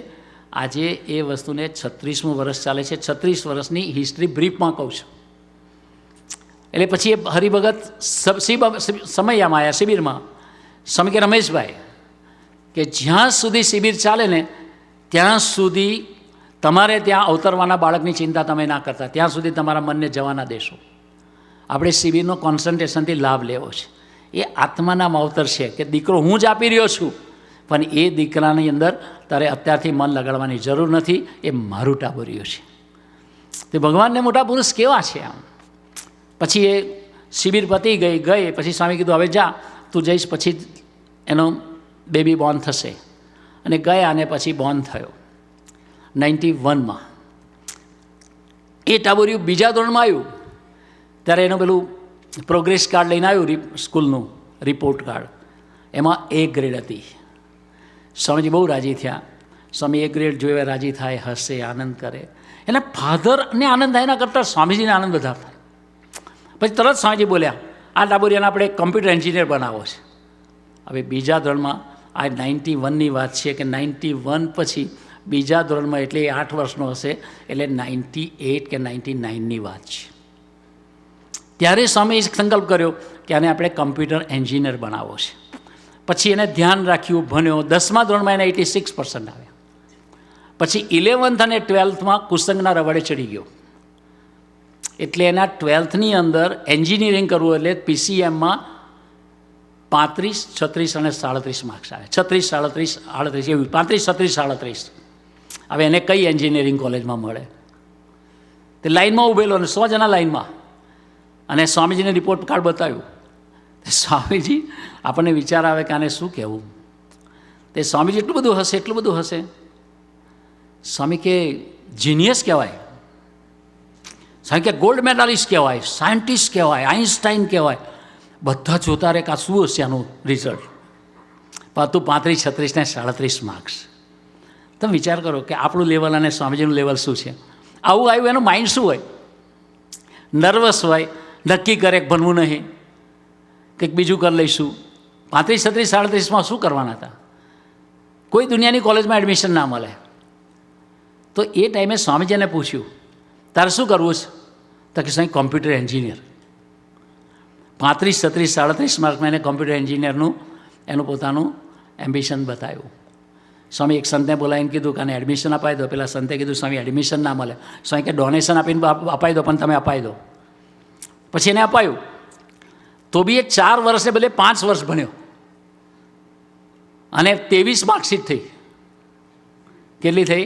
Speaker 7: આજે એ વસ્તુને 36મું વર્ષ ચાલે છે. 36 વર્ષની હિસ્ટ્રી બ્રીફમાં કહું છું. એટલે પછી એ હરિભગત સમયમાં આવ્યા શિબિરમાં. સ્વામી કે રમેશભાઈ કે જ્યાં સુધી શિબિર ચાલે ને ત્યાં સુધી તમારે ત્યાં અવતરવાના બાળકની ચિંતા તમે ના કરતા, ત્યાં સુધી તમારા મનને જવા ના દેશો. આપણે શિબિરનો કોન્સન્ટ્રેશનથી લાભ લેવો છે. એ આત્માના માવતર છે કે દીકરો હું જ આપી રહ્યો છું, પણ એ દીકરાની અંદર તારે અત્યારથી મન લગાડવાની જરૂર નથી, એ મારું ટાબરિયું છે. તે ભગવાનને મોટા પુરુષ કેવા છે આમ. પછી એ શિબિર પતી ગઈ પછી સ્વામી કીધું હવે જા તું જઈશ પછી એનો બેબી બોર્ન થશે. અને ગયા અને પછી બોર્ન થયો 91માં. એ ટાબરિયું બીજા ધોરણમાં આવ્યું ત્યારે એનું પેલું પ્રોગ્રેસ કાર્ડ લઈને આવ્યું સ્કૂલનું રિપોર્ટ કાર્ડ, એમાં A ગ્રેડ હતી. સ્વામીજી બહુ રાજી થયા. સ્વામી A ગ્રેડ જોવે રાજી થાય, હસે, આનંદ કરે. એના ફાધરને આનંદ થાય એના કરતાં સ્વામીજીને આનંદ વધારે થાય. પછી તરત સ્વામીજી બોલ્યા આ ટાબરિયાને આપણે કોમ્પ્યુટર એન્જિનિયર બનાવવો છે. હવે બીજા ધોરણમાં આ 91ની વાત છે કે 91 પછી બીજા ધોરણમાં એટલે 8 વર્ષનો હશે, એટલે 98 કે 99ની વાત છે. ત્યારે સ્વામીએ સંકલ્પ કર્યો કે આને આપણે કોમ્પ્યુટર એન્જિનિયર બનાવવો છે. પછી એને ધ્યાન રાખ્યું, ભણ્યો. 10મા ધોરણમાં એને 86% આવ્યા. પછી 11th અને 12thમાં કુસંગના રવડે ચડી ગયો. એટલે એના 12thની અંદર એન્જિનિયરિંગ કરવું એટલે PCMમાં 35, 36 અને 37 માર્ક્સ આવે. 36, 37, 38 એવું 35, 36, 37. હવે એને કઈ એન્જિનિયરિંગ કોલેજમાં મળે? તે લાઇનમાં ઊભેલો અને 100 જણા લાઇનમાં, અને સ્વામીજીને રિપોર્ટ કાર્ડ બતાવ્યું. સ્વામીજી આપણને વિચાર આવે કે આને શું કહેવું. તે સ્વામીજી એટલું બધું હશે, એટલું બધું હશે. સ્વામી કે જીનિયસ કહેવાય, સ્વામી કે ગોલ્ડ મેડાલિસ્ટ કહેવાય, સાયન્ટિસ્ટ કહેવાય, આઇન્સ્ટાઈન કહેવાય. બધા જોતા રહે કે આ શું હશે આનું રિઝલ્ટ. પણ તું 35, 36 ને 37 માર્ક્સ. તમે વિચાર કરો કે આપણું લેવલ અને સ્વામીજીનું લેવલ શું છે. આવું આવ્યું એનું માઇન્ડ શું હોય? નર્વસ હોય, નક્કી કરે કે ભણવું નહીં, કંઈક બીજું કરી લઈશું. 35, 36, 37માં શું કરવાના હતા? કોઈ દુનિયાની કોલેજમાં એડમિશન ના મળે. તો એ ટાઈમે સ્વામીજીને પૂછ્યું તારે શું કરવું છે? તો કે સાહેબ કોમ્પ્યુટર એન્જિનિયર. 35, 36, 37 માર્કમાં એને કોમ્પ્યુટર એન્જિનિયરનું એનું પોતાનું એમ્બિશન બતાવ્યું. સ્વામી એક સંતને બોલાવીને કીધું કે આને એડમિશન અપાઈ દો. પેલા સંતે કીધું સ્વામી એડમિશન ના મળે. સ્વામી કે ડોનેશન આપીને અપાઈ દો, પણ તમે અપાઈ દો. પછી એને અપાયું. તો બી એ 4 વર્ષે બદલે 5 વર્ષ ભણ્યો અને 23 માર્કશીટ થઈ. કેટલી થઈ?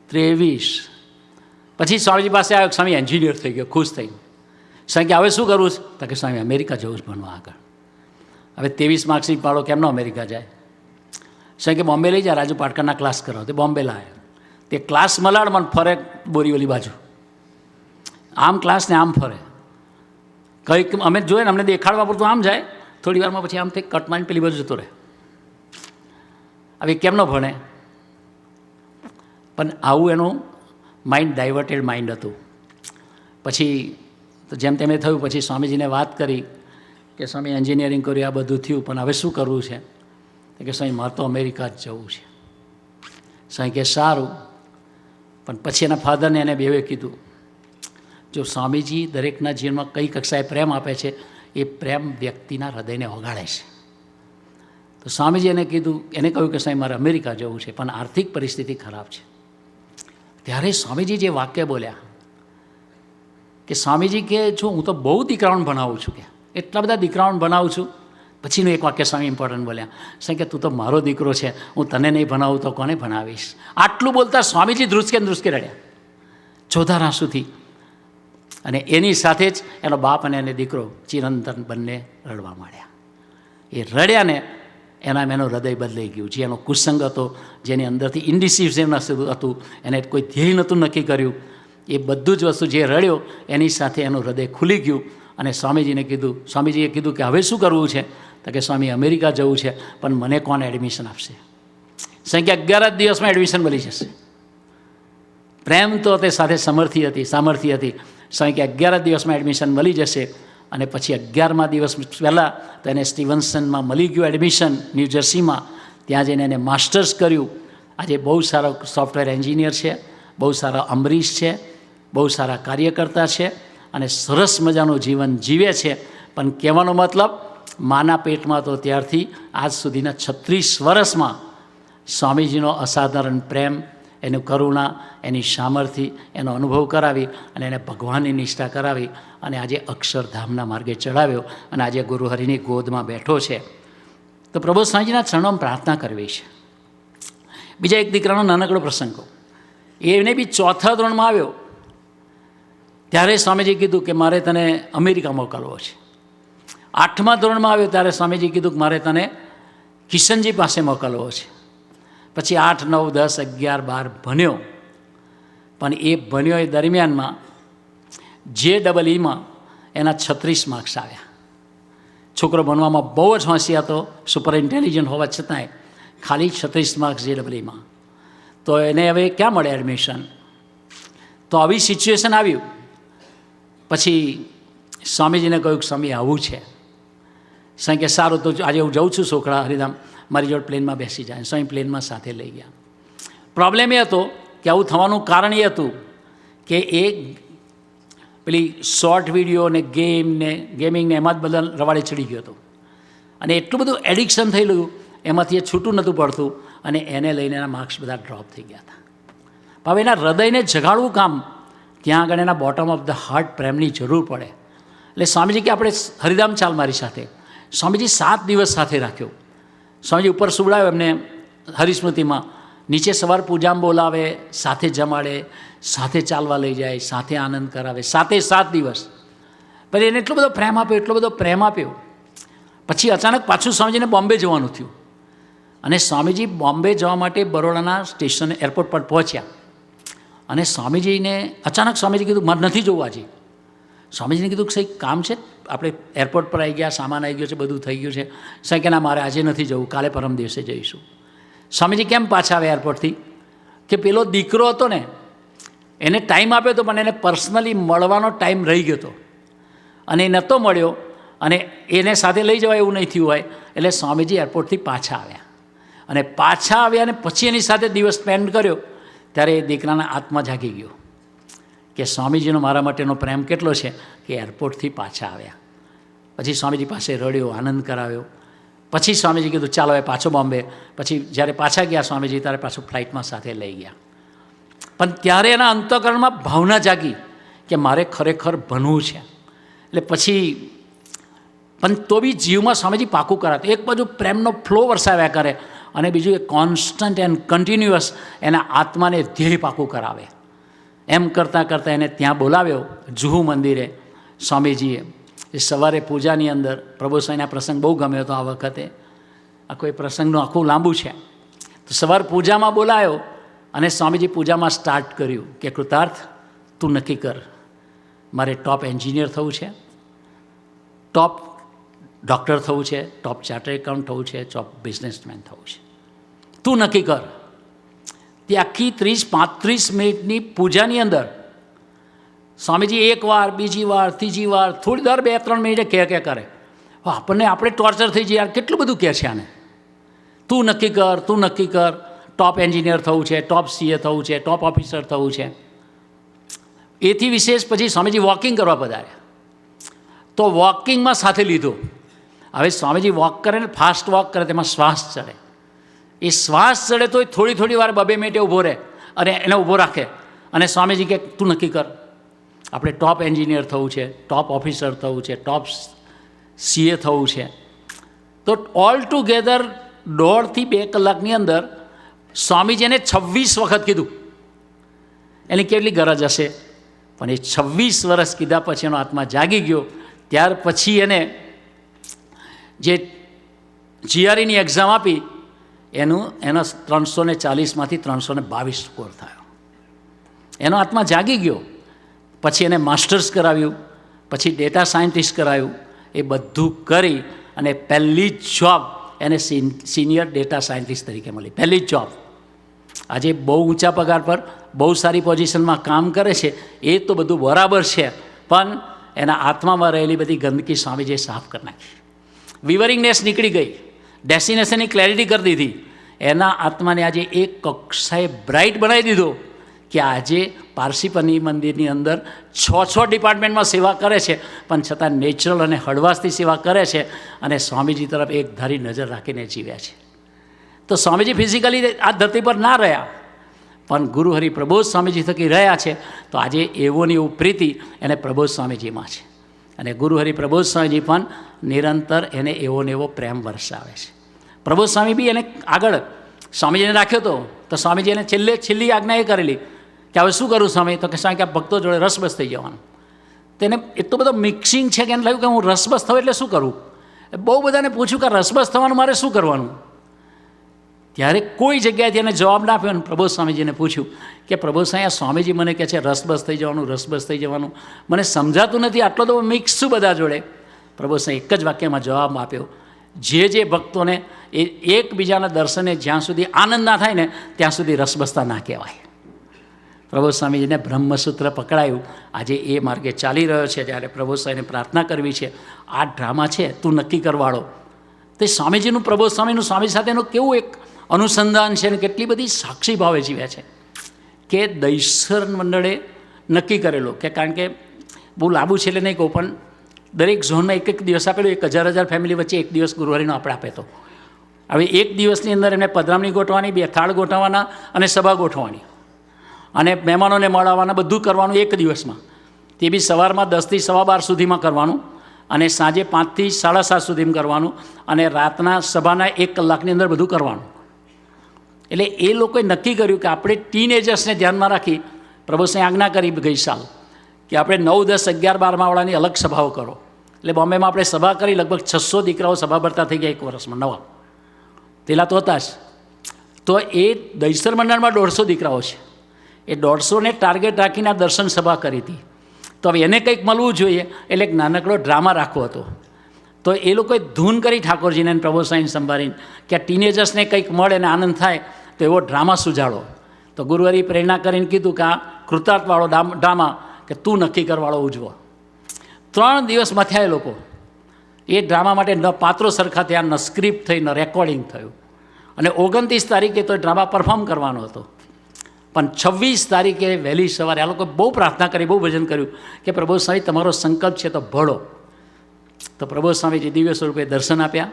Speaker 7: 23. પછી સ્વામીજી પાસે આવ્યો, સ્વામી એન્જિનિયર થઈ ગયો, ખુશ થઈ. સ્વામી કે હવે શું કરવું છે? તો કે સ્વામી અમેરિકા જવું છે ભણવા આગળ. હવે 23 માર્કશીટ પાડો, કેમનો અમેરિકા જાય? સ્વામી કે બોમ્બે લઈ જાય, રાજુ પાટકરના ક્લાસ કરો. તે બોમ્બે લાવે. તે ક્લાસ મલાડ મને ફરે બોરીવલી બાજુ, આમ ક્લાસ ને આમ ફરે. કંઈક અમે જોઈએ ને, અમને દેખાડવા પૂરતું આમ જાય, થોડી વારમાં પછી આમ કટ મારીને પેલી બાજુ જતો રહે. હવે કેમનો ભણે? પણ આવું એનું માઇન્ડ ડાયવર્ટેડ માઇન્ડ હતું. પછી તો જેમ તેમ થયું. પછી સ્વામીજીને વાત કરી કે સ્વામી એન્જિનિયરિંગ કર્યું, આ બધું થયું, પણ હવે શું કરવું છે? કે સ્વામી મારે તો અમેરિકા જ જવું છે. સ્વામી કે સારું. પણ પછી એના ફાધરને એને બેવે કીધું, જો સ્વામીજી દરેકના જીવનમાં કઈ કક્ષાએ પ્રેમ આપે છે, એ પ્રેમ વ્યક્તિના હૃદયને ઓગાળે છે. તો સ્વામીજી એને કીધું, એને કહ્યું કે સ્વામી મારે અમેરિકા જવું છે, પણ આર્થિક પરિસ્થિતિ ખરાબ છે. ત્યારે સ્વામીજી જે વાક્ય બોલ્યા કે સ્વામીજી કે જો હું તો બહુ દીકરાઓને ભણાવું છું, કે એટલા બધા દીકરાઓને ભણાવું છું. પછીનું એક વાક્ય સ્વામી ઇમ્પોર્ટન્ટ બોલ્યા, સ્વામી કે તું તો મારો દીકરો છે, હું તને નહીં ભણાવું તો કોને ભણાવીશ? આટલું બોલતા સ્વામીજી ધ્રુસકે રડ્યા, ચોધાર આંસુથી. અને એની સાથે જ એનો બાપ અને એને દીકરો ચિરંતન બંને રડવા માંડ્યા. એ રડ્યા ને એનામાં એનું હૃદય બદલાઈ ગયું. જે એનો કુસંગ હતો, જેની અંદરથી ઇન્ડિસિઝનનેસ હતું, એને કોઈ ધ્યેય નહોતું નક્કી કર્યું, એ બધું જ વસ્તુ જે રડ્યો એની સાથે એનું હૃદય ખુલી ગયું. અને સ્વામીજીએ કીધું કે હવે શું કરવું છે? તો કે સ્વામી અમેરિકા જવું છે, પણ મને કોણ એડમિશન આપશે? સ્વામી કે 11 જ દિવસમાં એડમિશન મળી જશે. પ્રેમ તો તે સાથે સામર્થ્ય હતી. સ્વામી કે 11 દિવસમાં એડમિશન મળી જશે. અને પછી 11મા દિવસ પહેલાં તો એને સ્ટીવન્સનમાં મળી ગયું એડમિશન, ન્યૂ જર્સીમાં. ત્યાં જઈને એને માસ્ટર્સ કર્યું. આજે બહુ સારો સોફ્ટવેર એન્જિનિયર છે, બહુ સારા અમરીશ છે, બહુ સારા કાર્યકર્તા છે અને સરસ મજાનું જીવન જીવે છે. પણ કહેવાનો મતલબ, માના પેટમાં તો ત્યારથી આજ સુધીના 36 વર્ષમાં સ્વામીજીનો અસાધારણ પ્રેમ, એનું કરુણા, એની સામર્થ્ય, એનો અનુભવ કરાવી અને એને ભગવાનની નિષ્ઠા કરાવી અને આજે અક્ષરધામના માર્ગે ચડાવ્યો અને આજે ગુરુહરિની ગોદમાં બેઠો છે. તો પ્રભુ સ્વામીજીના ચરણોમાં પ્રાર્થના કરવી છે. બીજા એક દીકરાનો નાનકડો પ્રસંગ કહું. એને બી 4થા ધોરણમાં આવ્યો ત્યારે સ્વામીજી કીધું કે મારે તને અમેરિકા મોકલવો છે. 8મા ધોરણમાં આવ્યો ત્યારે સ્વામીજી કીધું કે મારે તને કિશનજી પાસે મોકલવો છે. પછી 8, 9, 10, 11, 12 ભણ્યો. પણ એ ભણ્યો એ દરમિયાનમાં JEEમાં એના 36 માર્ક્સ આવ્યા. છોકરો ભણવામાં બહુ જ હોશિયાર હતો, સુપર ઇન્ટેલિજન્ટ હોવા છતાંય ખાલી 36 માર્ક્સ JEEમાં. તો એને હવે ક્યાં મળે એડમિશન? તો આવી સિચ્યુએશન આવ્યું. પછી સ્વામીજીને કહ્યું કે સ્વામી આવું છે. સ્વામી કે સારું, તો આજે હું જઉં છું છોકરા હરિધામ, મારી જોડે પ્લેનમાં બેસી જાય. સ્વામી પ્લેનમાં સાથે લઈ ગયા. પ્રોબ્લેમ એ હતો કે આવું થવાનું કારણ એ હતું કે એ પેલી શોર્ટ વિડીયો ને ગેમિંગને એમાં જ બધા રવાડે ચડી ગયો હતો અને એટલું બધું એડિક્શન થયેલું, એમાંથી એ છૂટું નહોતું પડતું અને એને લઈને એના માર્ક્સ બધા ડ્રોપ થઈ ગયા હતા. હવે એના હૃદયને જગાડવું કામ, ત્યાં આગળ એના બોટમ ઓફ ધ હાર્ટ પ્રેમની જરૂર પડે. એટલે સ્વામીજી કે આપણે હરિધામ ચાલ મારી સાથે. સ્વામીજી 7 દિવસ સાથે રાખ્યો. સ્વામીજી ઉપર સુવડાવ્યો એમને હરિસ્મૃતિમાં, નીચે સવાર પૂજામાં બોલાવે, સાથે જમાડે, સાથે ચાલવા લઈ જાય, સાથે આનંદ કરાવે, 7 દિવસ. પછી એને એટલો બધો પ્રેમ આપ્યો. પછી અચાનક પાછું સ્વામીજીને બોમ્બે જવાનું થયું અને સ્વામીજી બોમ્બે જવા માટે બરોડાના સ્ટેશન એરપોર્ટ પર પહોંચ્યા અને સ્વામીજીને અચાનક સ્વામીજી કીધું મારે નથી જવું આજે. સ્વામીજીને કીધું કે સાહેબ કામ છે, આપણે એરપોર્ટ પર આવી ગયા, સામાન આવી ગયો છે, બધું થઈ ગયું છે. સાહેબ કે ના, મારે આજે નથી જવું, કાલે પરમ દિવસે જઈશું. સ્વામીજી કેમ પાછા આવ્યા એરપોર્ટથી? કે પેલો દીકરો હતો ને, એને ટાઈમ આપ્યો હતો પણ એને પર્સનલી મળવાનો ટાઈમ રહી ગયો હતો અને એ નહોતો મળ્યો અને એને સાથે લઈ જવાય એવું નહીં થયું હોય. એટલે સ્વામીજી એરપોર્ટથી પાછા આવ્યા અને પાછા આવ્યા અને પછી એની સાથે દિવસ સ્પેન્ડ કર્યો. ત્યારે એ દીકરાના આત્મા જાગી ગયો કે સ્વામીજીનો મારા માટેનો પ્રેમ કેટલો છે કે એરપોર્ટથી પાછા આવ્યા. પછી સ્વામીજી પાસે રડ્યો, આનંદ કરાવ્યો. પછી સ્વામીજી કીધું ચાલો હવે પાછો બોમ્બે. પછી જ્યારે પાછા ગયા સ્વામીજી, ત્યારે પાછું ફ્લાઇટમાં સાથે લઈ ગયા. પણ ત્યારે એના અંતઃકરણમાં ભાવના જાગી કે મારે ખરેખર ભણવું છે. એટલે પછી પણ તો બી જીવમાં સ્વામીજી પાકું કરાતું. એક બાજુ પ્રેમનો ફ્લો વરસાવ્યા કરે અને બીજું એ કોન્સ્ટન્ટ એન્ડ કન્ટિન્યુઅસ એના આત્માને ધ્યેય પાકું કરાવે. એમ કરતાં કરતાં એને ત્યાં બોલાવ્યો જુહુ મંદિરે સ્વામીજીએ. એ સવારે પૂજાની અંદર પ્રભુ સ્વામીના પ્રસંગ બહુ ગમ્યો હતો આ વખતે. આખો એ પ્રસંગનું આખું લાંબુ છે. તો સવાર પૂજામાં બોલાયો અને સ્વામીજી પૂજામાં સ્ટાર્ટ કર્યું કે કૃતાર્થ, તું નક્કી કર, મારે ટોપ એન્જિનિયર થવું છે, ટોપ ડૉક્ટર થવું છે, ટોપ ચાર્ટર્ડ એકાઉન્ટ થવું છે, ટોપ બિઝનેસમેન થવું છે, તું નક્કી કર. તે આખી 30-35 મિનિટની પૂજાની અંદર સ્વામીજી એક વાર, બીજી વાર, ત્રીજી વાર, થોડી દર 2-3 મિનિટે કહે કરે. આપણને આપણે ટોર્ચર થઈ જઈએ, યાર કેટલું બધું કહે છે આને. તું નક્કી કર, તું નક્કી કર, ટોપ એન્જિનિયર થવું છે, ટોપ સીએ થવું છે, ટોપ ઓફિસર થવું છે. એથી વિશેષ પછી સ્વામીજી વોકિંગ કરવા પધાર્યા. તો વોકિંગમાં સાથે લીધો. હવે સ્વામીજી વોક કરે ને ફાસ્ટ વોક કરે તેમાં શ્વાસ ચડે. એ શ્વાસ ચડે તો થોડી વાર 2 મિનિટે ઊભો રહે અને એને ઊભો રાખે અને સ્વામીજી કે તું નક્કી કર, આપણે ટોપ એન્જિનિયર થવું છે, ટોપ ઓફિસર થવું છે, ટોપ સીએ થવું છે. તો ઓલ ટુગેધર 1.5 થી 2 કલાકની અંદર સ્વામીજીને 26 વખત કીધું. એની કેટલી ગરજ હશે, પણ એ 26 વર્ષ કીધા પછી એનો આત્મા જાગી ગયો. ત્યાર પછી એને જે જીઆરઈની એક્ઝામ આપી એના 340માંથી 322 સ્કોર થયો. એનો આત્મા જાગી ગયો. પછી એને માસ્ટર્સ કરાવ્યું, પછી ડેટા સાયન્ટિસ્ટ કરાવ્યું. એ બધું કરી અને પહેલી જ જોબ એને સિનિયર ડેટા સાયન્ટિસ્ટ તરીકે મળી, પહેલી જ જોબ. આજે બહુ ઊંચા પગાર પર બહુ સારી પોઝિશનમાં કામ કરે છે. એ તો બધું બરાબર છે, પણ એના આત્મામાં રહેલી બધી ગંદકી સ્વામીજીએ સાફ કરી નાખી. વિવરિંગનેસ નીકળી ગઈ, ડેસ્ટિનેશનની ક્લેરિટી કરી દીધી. એના આત્માને આજે એક કક્ષાએ બ્રાઇટ બનાવી દીધો કે આજે પારસીપની મંદિરની અંદર 6 ડિપાર્ટમેન્ટમાં સેવા કરે છે, પણ છતાં નેચરલ અને હળવાશથી સેવા કરે છે અને સ્વામીજી તરફ એક ધારી નજર રાખીને જીવ્યા છે. તો સ્વામીજી ફિઝિકલી આ ધરતી પર ના રહ્યા, પણ ગુરુ હરિ પ્રબોધ સ્વામીજી થકી રહ્યા છે. તો આજે એવોને એવું પ્રીતિ એને પ્રબોધ સ્વામીજીમાં છે અને ગુરુ હરિ પ્રબોધ સ્વામીજી પણ નિરંતર એને એવો ને એવો પ્રેમ વરસાવે છે. પ્રબોધ સ્વામી બી એને આગળ સ્વામીજીને રાખ્યો હતો. તો સ્વામીજી એને છેલ્લી આજ્ઞા એ કરેલી કે હવે શું કરું સ્વામી? તો કે સ્વામી કે આ ભક્તો જોડે રસબસ થઈ જવાનું. તેને એટલો બધો મિક્સિંગ છે કે એને લાગ્યું કે હું રસબસ થયો એટલે શું કરું. બહુ બધાને પૂછ્યું કે રસબસ થવાનું મારે શું કરવાનું. ત્યારે કોઈ જગ્યાએથી એને જવાબ ના આપ્યો. અને પ્રબોધ સ્વામીજીને પૂછ્યું કે પ્રબોધ સ્વામી, આ સ્વામીજી મને કહે છે રસબસ થઈ જવાનું, રસબસ થઈ જવાનું, મને સમજાતું નથી, આટલો તો મિક્સ છું બધા જોડે. પ્રબોધ સ્વામી એક જ વાક્યમાં જવાબ આપ્યો, જે ભક્તોને એ એકબીજાના દર્શને જ્યાં સુધી આનંદ ના થાય ને ત્યાં સુધી રસબસતા ના કહેવાય. પ્રબોધ સ્વામીજીને બ્રહ્મસૂત્ર પકડાયું. આજે એ માર્ગે ચાલી રહ્યો છે. જ્યારે પ્રબોધ સ્વામીને પ્રાર્થના કરવી છે, આ ડ્રામા છે તું નક્કી કરવાળો. તે સ્વામીજીનું, પ્રબોધ સ્વામીનું સ્વામી સાથેનું કેવું એક અનુસંધાન છે અને કેટલી બધી સાક્ષી ભાવે જીવ્યા છે કે દૈસર મંડળે નક્કી કરેલો કે કારણ કે બહુ લાંબુ છે એટલે નહીં કહું, પણ દરેક ઝોનમાં એક દિવસ આપેલું. 1000 ફેમિલી વચ્ચે એક દિવસ ગુરુવારીનો આપણે આપે તો હવે એક દિવસની અંદર એમને પધરામણી ગોઠવવાની, 2 થાળ ગોઠવવાના અને સભા ગોઠવવાની અને મહેમાનોને મળવાના, બધું કરવાનું એક દિવસમાં. તે બી સવારમાં 10 થી 12:15 સુધીમાં કરવાનું અને સાંજે 5 થી 7:30 સુધીમાં કરવાનું અને રાતના સભાના 1 કલાકની અંદર બધું કરવાનું. એટલે એ લોકોએ નક્કી કર્યું કે આપણે ટીનેજર્સને ધ્યાનમાં રાખી પ્રભુએ આજ્ઞા કરી ગઈ સાલ કે આપણે 9, 10, 11, 12 વાળાની અલગ સભાઓ કરો. એટલે બોમ્બેમાં આપણે સભા કરી, લગભગ 600 દીકરાઓ સભા ભરતા થઈ ગયા એક વર્ષમાં નવા. પેલા તો હતા જ. તો એ દૈસર મંડળમાં 150 દીકરાઓ છે. એ 150ને ટાર્ગેટ રાખીને આ દર્શન સભા કરી હતી. તો હવે એને કંઈક મળવું જોઈએ એટલે એક નાનકડો ડ્રામા રાખવો હતો. તો એ લોકોએ ધૂન કરી ઠાકોરજીને અને પ્રભુ સ્વામીને સંભાળીને કે આ ટીનેજર્સને કંઈક મળે અને આનંદ થાય તો એવો ડ્રામા સુજાડો. તો ગુરુવારી પ્રેરણા કરીને કીધું કે આ કૃતાર્થવાળો ડ્રામા કે તું નક્કી કરવાળો ઉજવો. 3 દિવસમાં થયા એ લોકો. એ ડ્રામા માટે ન પાત્રો સરખા થયા, ન સ્ક્રિપ્ટ થઈ, ન રેકોર્ડિંગ થયું. અને 29 તારીખે તો ડ્રામા પરફોર્મ કરવાનો હતો. પણ 26 તારીખે વહેલી સવારે આ લોકોએ બહુ પ્રાર્થના કરી, બહુ ભજન કર્યું કે પ્રભુ સ્વામી તમારો સંકલ્પ છે તો ભળો. તો પ્રભુ સ્વામીજી દિવ્ય સ્વરૂપે દર્શન આપ્યા.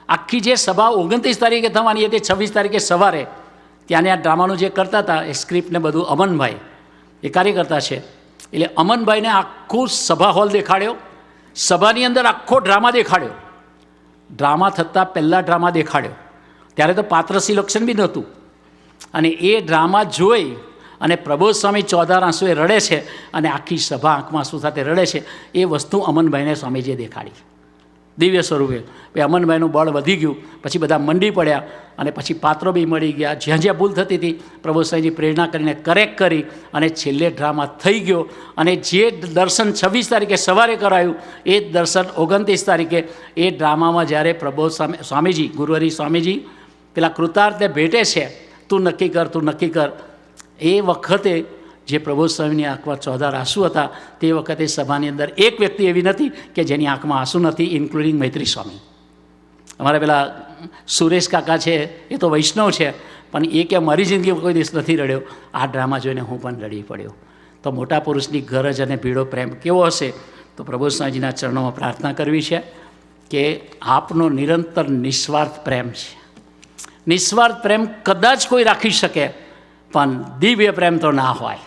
Speaker 7: આખી જે સભા 29 તારીખે થવાની હતી, 26 તારીખે સવારે ત્યાંને આ ડ્રામાનું જે કરતા હતા એ સ્ક્રિપ્ટને બધું અમનભાઈ એ કાર્યકર્તા છે, એટલે અમનભાઈને આખું સભા હોલ દેખાડ્યો સભાની અંદર આખો ડ્રામા દેખાડ્યો. ડ્રામા થતાં પહેલાં ડ્રામા દેખાડ્યો. ત્યારે તો પાત્ર સિલેક્શન બી નહોતું. અને એ ડ્રામા જોઈ અને પ્રબોધ સ્વામી ચોધાર આંસુએ રડે છે અને આખી સભા આંખમાં આંસુ સાથે રડે છે. એ વસ્તુ અમનભાઈને સ્વામીજીએ દેખાડી દિવ્ય સ્વરૂપે. ભાઈ અમનભાઈનું બળ વધી ગયું. પછી બધા મંડી પડ્યા અને પછી પાત્રો બી મળી ગયા. જ્યાં જ્યાં ભૂલ થતી હતી પ્રભુ સ્વામીજી પ્રેરણા કરીને કરેક્ટ કરી અને છેલ્લે ડ્રામા થઈ ગયો. અને જે દર્શન 26 તારીખે સવારે કરાયું એ જ દર્શન 29 તારીખે એ ડ્રામામાં જ્યારે પ્રબોધ સ્વામીજી ગુરુહરિ સ્વામીજી પેલા કૃતાર્થને ભેટે છે, તું નક્કી કર, તું નક્કી કર. એ વખતે જે પ્રબોધ સ્વામીની આંખમાં ચોધાર આંસુ હતા તે વખતે સભાની અંદર એક વ્યક્તિ એવી નથી કે જેની આંખમાં આંસુ નથી, ઇન્ક્લુડિંગ મૈત્રી સ્વામી. અમારા પેલા સુરેશ કાકા છે, એ તો વૈષ્ણવ છે, પણ એ કે મારી જિંદગીમાં કોઈ દિવસ નથી રડ્યો. આ ડ્રામા જોઈને હું પણ રડી પડ્યો. તો મોટા પુરુષની ગરજ અને ભીડો પ્રેમ કેવો હશે? તો પ્રબોધ સ્વામીજીના ચરણોમાં પ્રાર્થના કરવી છે કે આપનો નિરંતર નિસ્વાર્થ પ્રેમ છે. નિસ્વાર્થ પ્રેમ કદાચ કોઈ રાખી શકે, પણ દિવ્ય પ્રેમ તો ના હોય.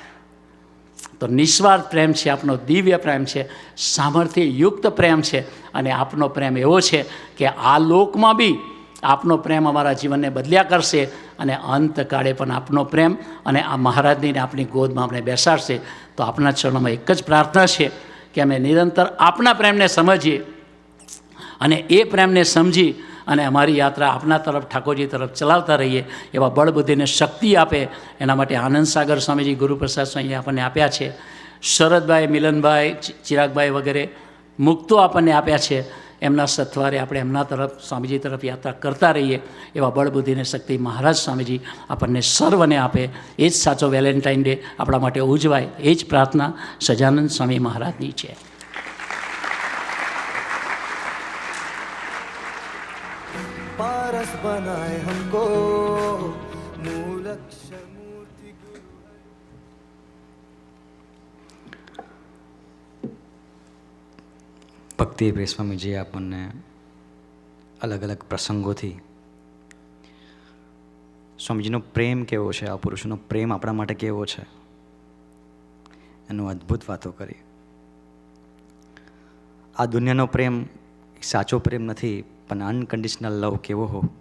Speaker 7: તો નિસ્વાર્થ પ્રેમ છે, આપનો દિવ્ય પ્રેમ છે, સામર્થ્યયુક્ત પ્રેમ છે. અને આપનો પ્રેમ એવો છે કે આ લોકમાં બી આપનો પ્રેમ અમારા જીવનને બદલ્યા કરશે અને અંતકાળે પણ આપનો પ્રેમ અને આ મહારાજની આપણી ગોદમાં આપણે બેસાડશે. તો આપણા ચરણોમાં એક જ પ્રાર્થના છે કે અમે નિરંતર આપના પ્રેમને સમજીએ અને એ પ્રેમને સમજી અને અમારી યાત્રા આપના તરફ, ઠાકોરજી તરફ ચલાવતા રહીએ. એવા બળબુદ્ધિને શક્તિ આપે એના માટે આનંદ સાગર સ્વામીજી, ગુરુપ્રસાદ સ્વામી આપણને આપ્યા છે. શરદભાઈ, મિલનભાઈ, ચિરાગભાઈ વગેરે મુક્તો આપણને આપ્યા છે. એમના સથવારે આપણે એમના તરફ, સ્વામીજી તરફ યાત્રા કરતા રહીએ. એવા બળબુદ્ધિને શક્તિ મહારાજ સ્વામીજી આપણને સર્વને આપે. એ જ સાચો વેલેન્ટાઇન ડે આપણા માટે ઉજવાય, એ જ પ્રાર્થના સજાનંદ સ્વામી મહારાજની છે.
Speaker 8: पारस बनाए हमको मूलक्ष मूर्ति
Speaker 2: ભક્તિ પ્રિય સ્વામીજી આપણને અલગ અલગ પ્રસંગોથી સ્વામીજીનો પ્રેમ કેવો છે, આ પુરુષનો પ્રેમ આપણા માટે કેવો છે એનું અદ્ભુત વાતો કરી. આ દુનિયાનો પ્રેમ સાચો પ્રેમ નથી, પણ અનકન્ડિશનલ લવ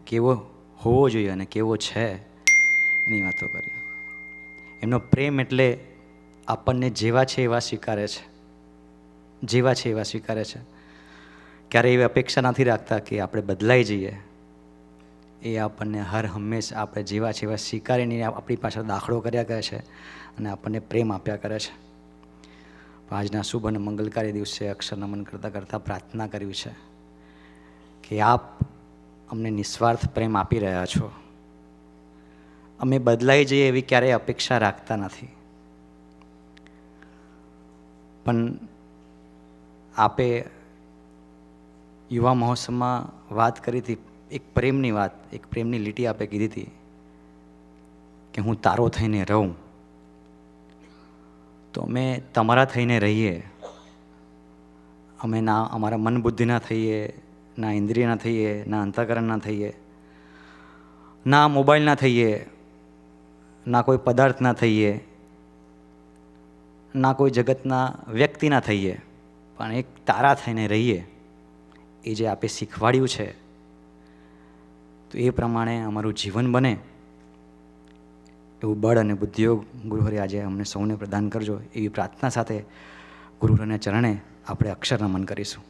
Speaker 2: કેવો હોવો જોઈએ અને કેવો છે એની વાતો કરી. એમનો પ્રેમ એટલે આપણને જેવા છે એવા સ્વીકારે છે, જેવા છે એવા સ્વીકારે છે. ક્યારેય એવી અપેક્ષા નથી રાખતા કે આપણે બદલાઈ જઈએ. એ આપણને હર હંમેશ આપણે જેવા છે એવા સ્વીકારીને આપણી પાછળ દાખલો કર્યા કરે છે અને આપણને પ્રેમ આપ્યા કરે છે. આજના શુભ અને મંગલકારી દિવસે અક્ષર નમન કરતાં કરતાં પ્રાર્થના કરવી છે કે આપ અમને નિસ્વાર્થ પ્રેમ આપી રહ્યા છો. અમે બદલાઈ જઈએ એવી ક્યારેય અપેક્ષા રાખતા નથી, પણ આપે યુવા મહોત્સવમાં વાત કરી હતી, એક પ્રેમની વાત, એક પ્રેમની લીટી આપે કીધી હતી કે હું તારો થઈને રહું. તો અમે તમારા થઈને રહીએ. અમે ના અમારા મન બુદ્ધિના થઈએ, ના ઇન્દ્રિયના થઈએ, ના અંતઃકરણના થઈએ, ના મોબાઈલના થઈએ, ના કોઈ પદાર્થના થઈએ, ના કોઈ જગતના વ્યક્તિના થઈએ, પણ એક તારા થઈને રહીએ. એ જે આપે શીખવાડ્યું છે તો એ પ્રમાણે અમારું જીવન બને એવું બળ અને બુદ્ધિયોગ ગુરુહરિ આજે અમને સૌને પ્રદાન કરજો. એવી પ્રાર્થના સાથે ગુરુહરિના ચરણે આપણે અક્ષર નમન કરીશું.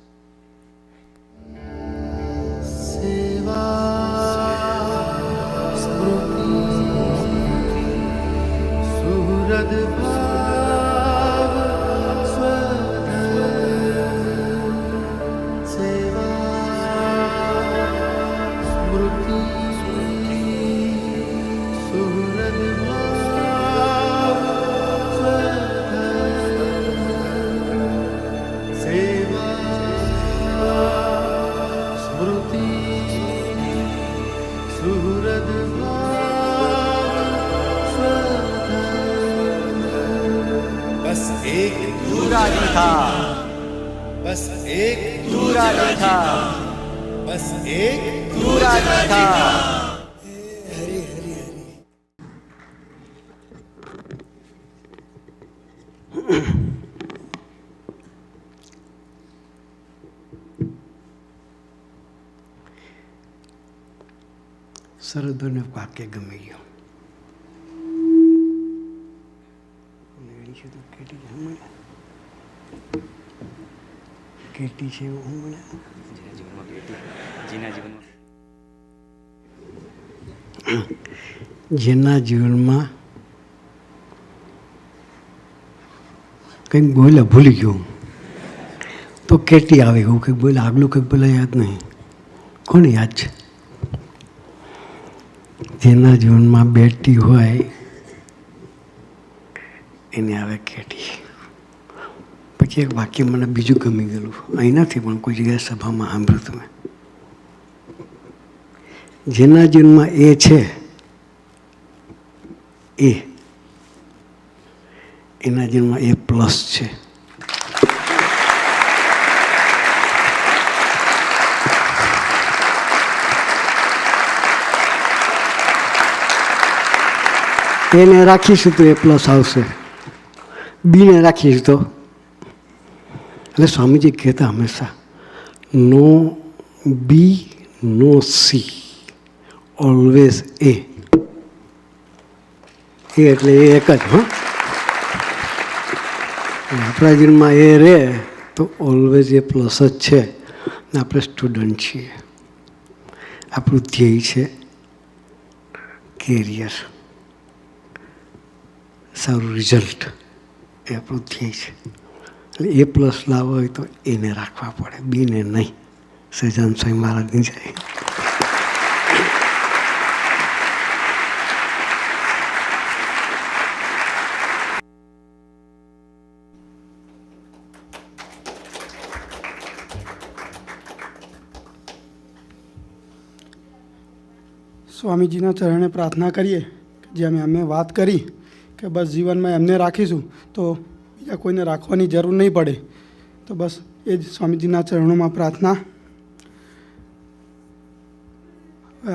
Speaker 6: बस एक
Speaker 8: दूरा देखा,
Speaker 6: बस एक
Speaker 8: दूरा देखा,
Speaker 6: बस एक
Speaker 8: दूरा देखा.
Speaker 9: સરહદોને વાક્ય ગમી ગયું. લેડી છે તો કેટી છે, હું મળ્યા કેટી છે હું મળ્યા જેના જીવનમાં કંઈક બોલ્યા ભૂલી ગયું તો કેટી આવે એવું કંઈક બોલે, આગલું કંઈક બોલે યાદ નહીં. કોને યાદ છે? જેના જીવનમાં બેટી હોય એને આવે કેટી. પછી એક વાક્ય મને બીજું ગમી ગયેલું, અહીં નથી પણ કોઈ જગ્યાએ સભામાં સાંભળ્યું તમે. જેના જીવનમાં એ છે એના જીવનમાં એ પ્લસ છે. એને રાખીશું તો એ પ્લસ આવશે, બીને રાખીશું તો. એટલે સ્વામીજી કહેતા હંમેશા નો બી નો સી, ઓલવેઝ એ એટલે એ એક જ. હા, આપણા જીવનમાં એ રહે તો ઓલવેઝ એ પ્લસ જ છે. ને આપણે સ્ટુડન્ટ છીએ, આપણું ધ્યેય છે કેરિયર, સારું રિઝલ્ટ, એ આપણું ધ્યેય છે. એટલે એ પ્લસ લાવવો હોય તો એને રાખવા પડે, બીને નહીં. સહજાનંદ સ્વામી મહારાજની જય.
Speaker 5: સ્વામીજીના ચરણે પ્રાર્થના કરીએ કે જેમ અમે વાત કરી કે બસ જીવનમાં એમને રાખીશું તો બીજા કોઈને રાખવાની જરૂર નહીં પડે. તો બસ એ જ સ્વામીજીના ચરણોમાં પ્રાર્થના.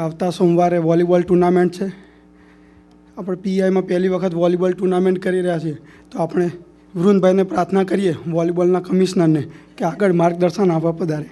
Speaker 5: આવતા સોમવારે વોલીબોલ ટુર્નામેન્ટ છે. આપણે પીઆઈમાં પહેલી વખત વોલીબોલ ટુર્નામેન્ટ કરી રહ્યા છીએ. તો આપણે વરુણભાઈને પ્રાર્થના કરીએ, વોલીબોલના કમિશનરને, કે આગળ માર્ગદર્શન આપવા પધારે.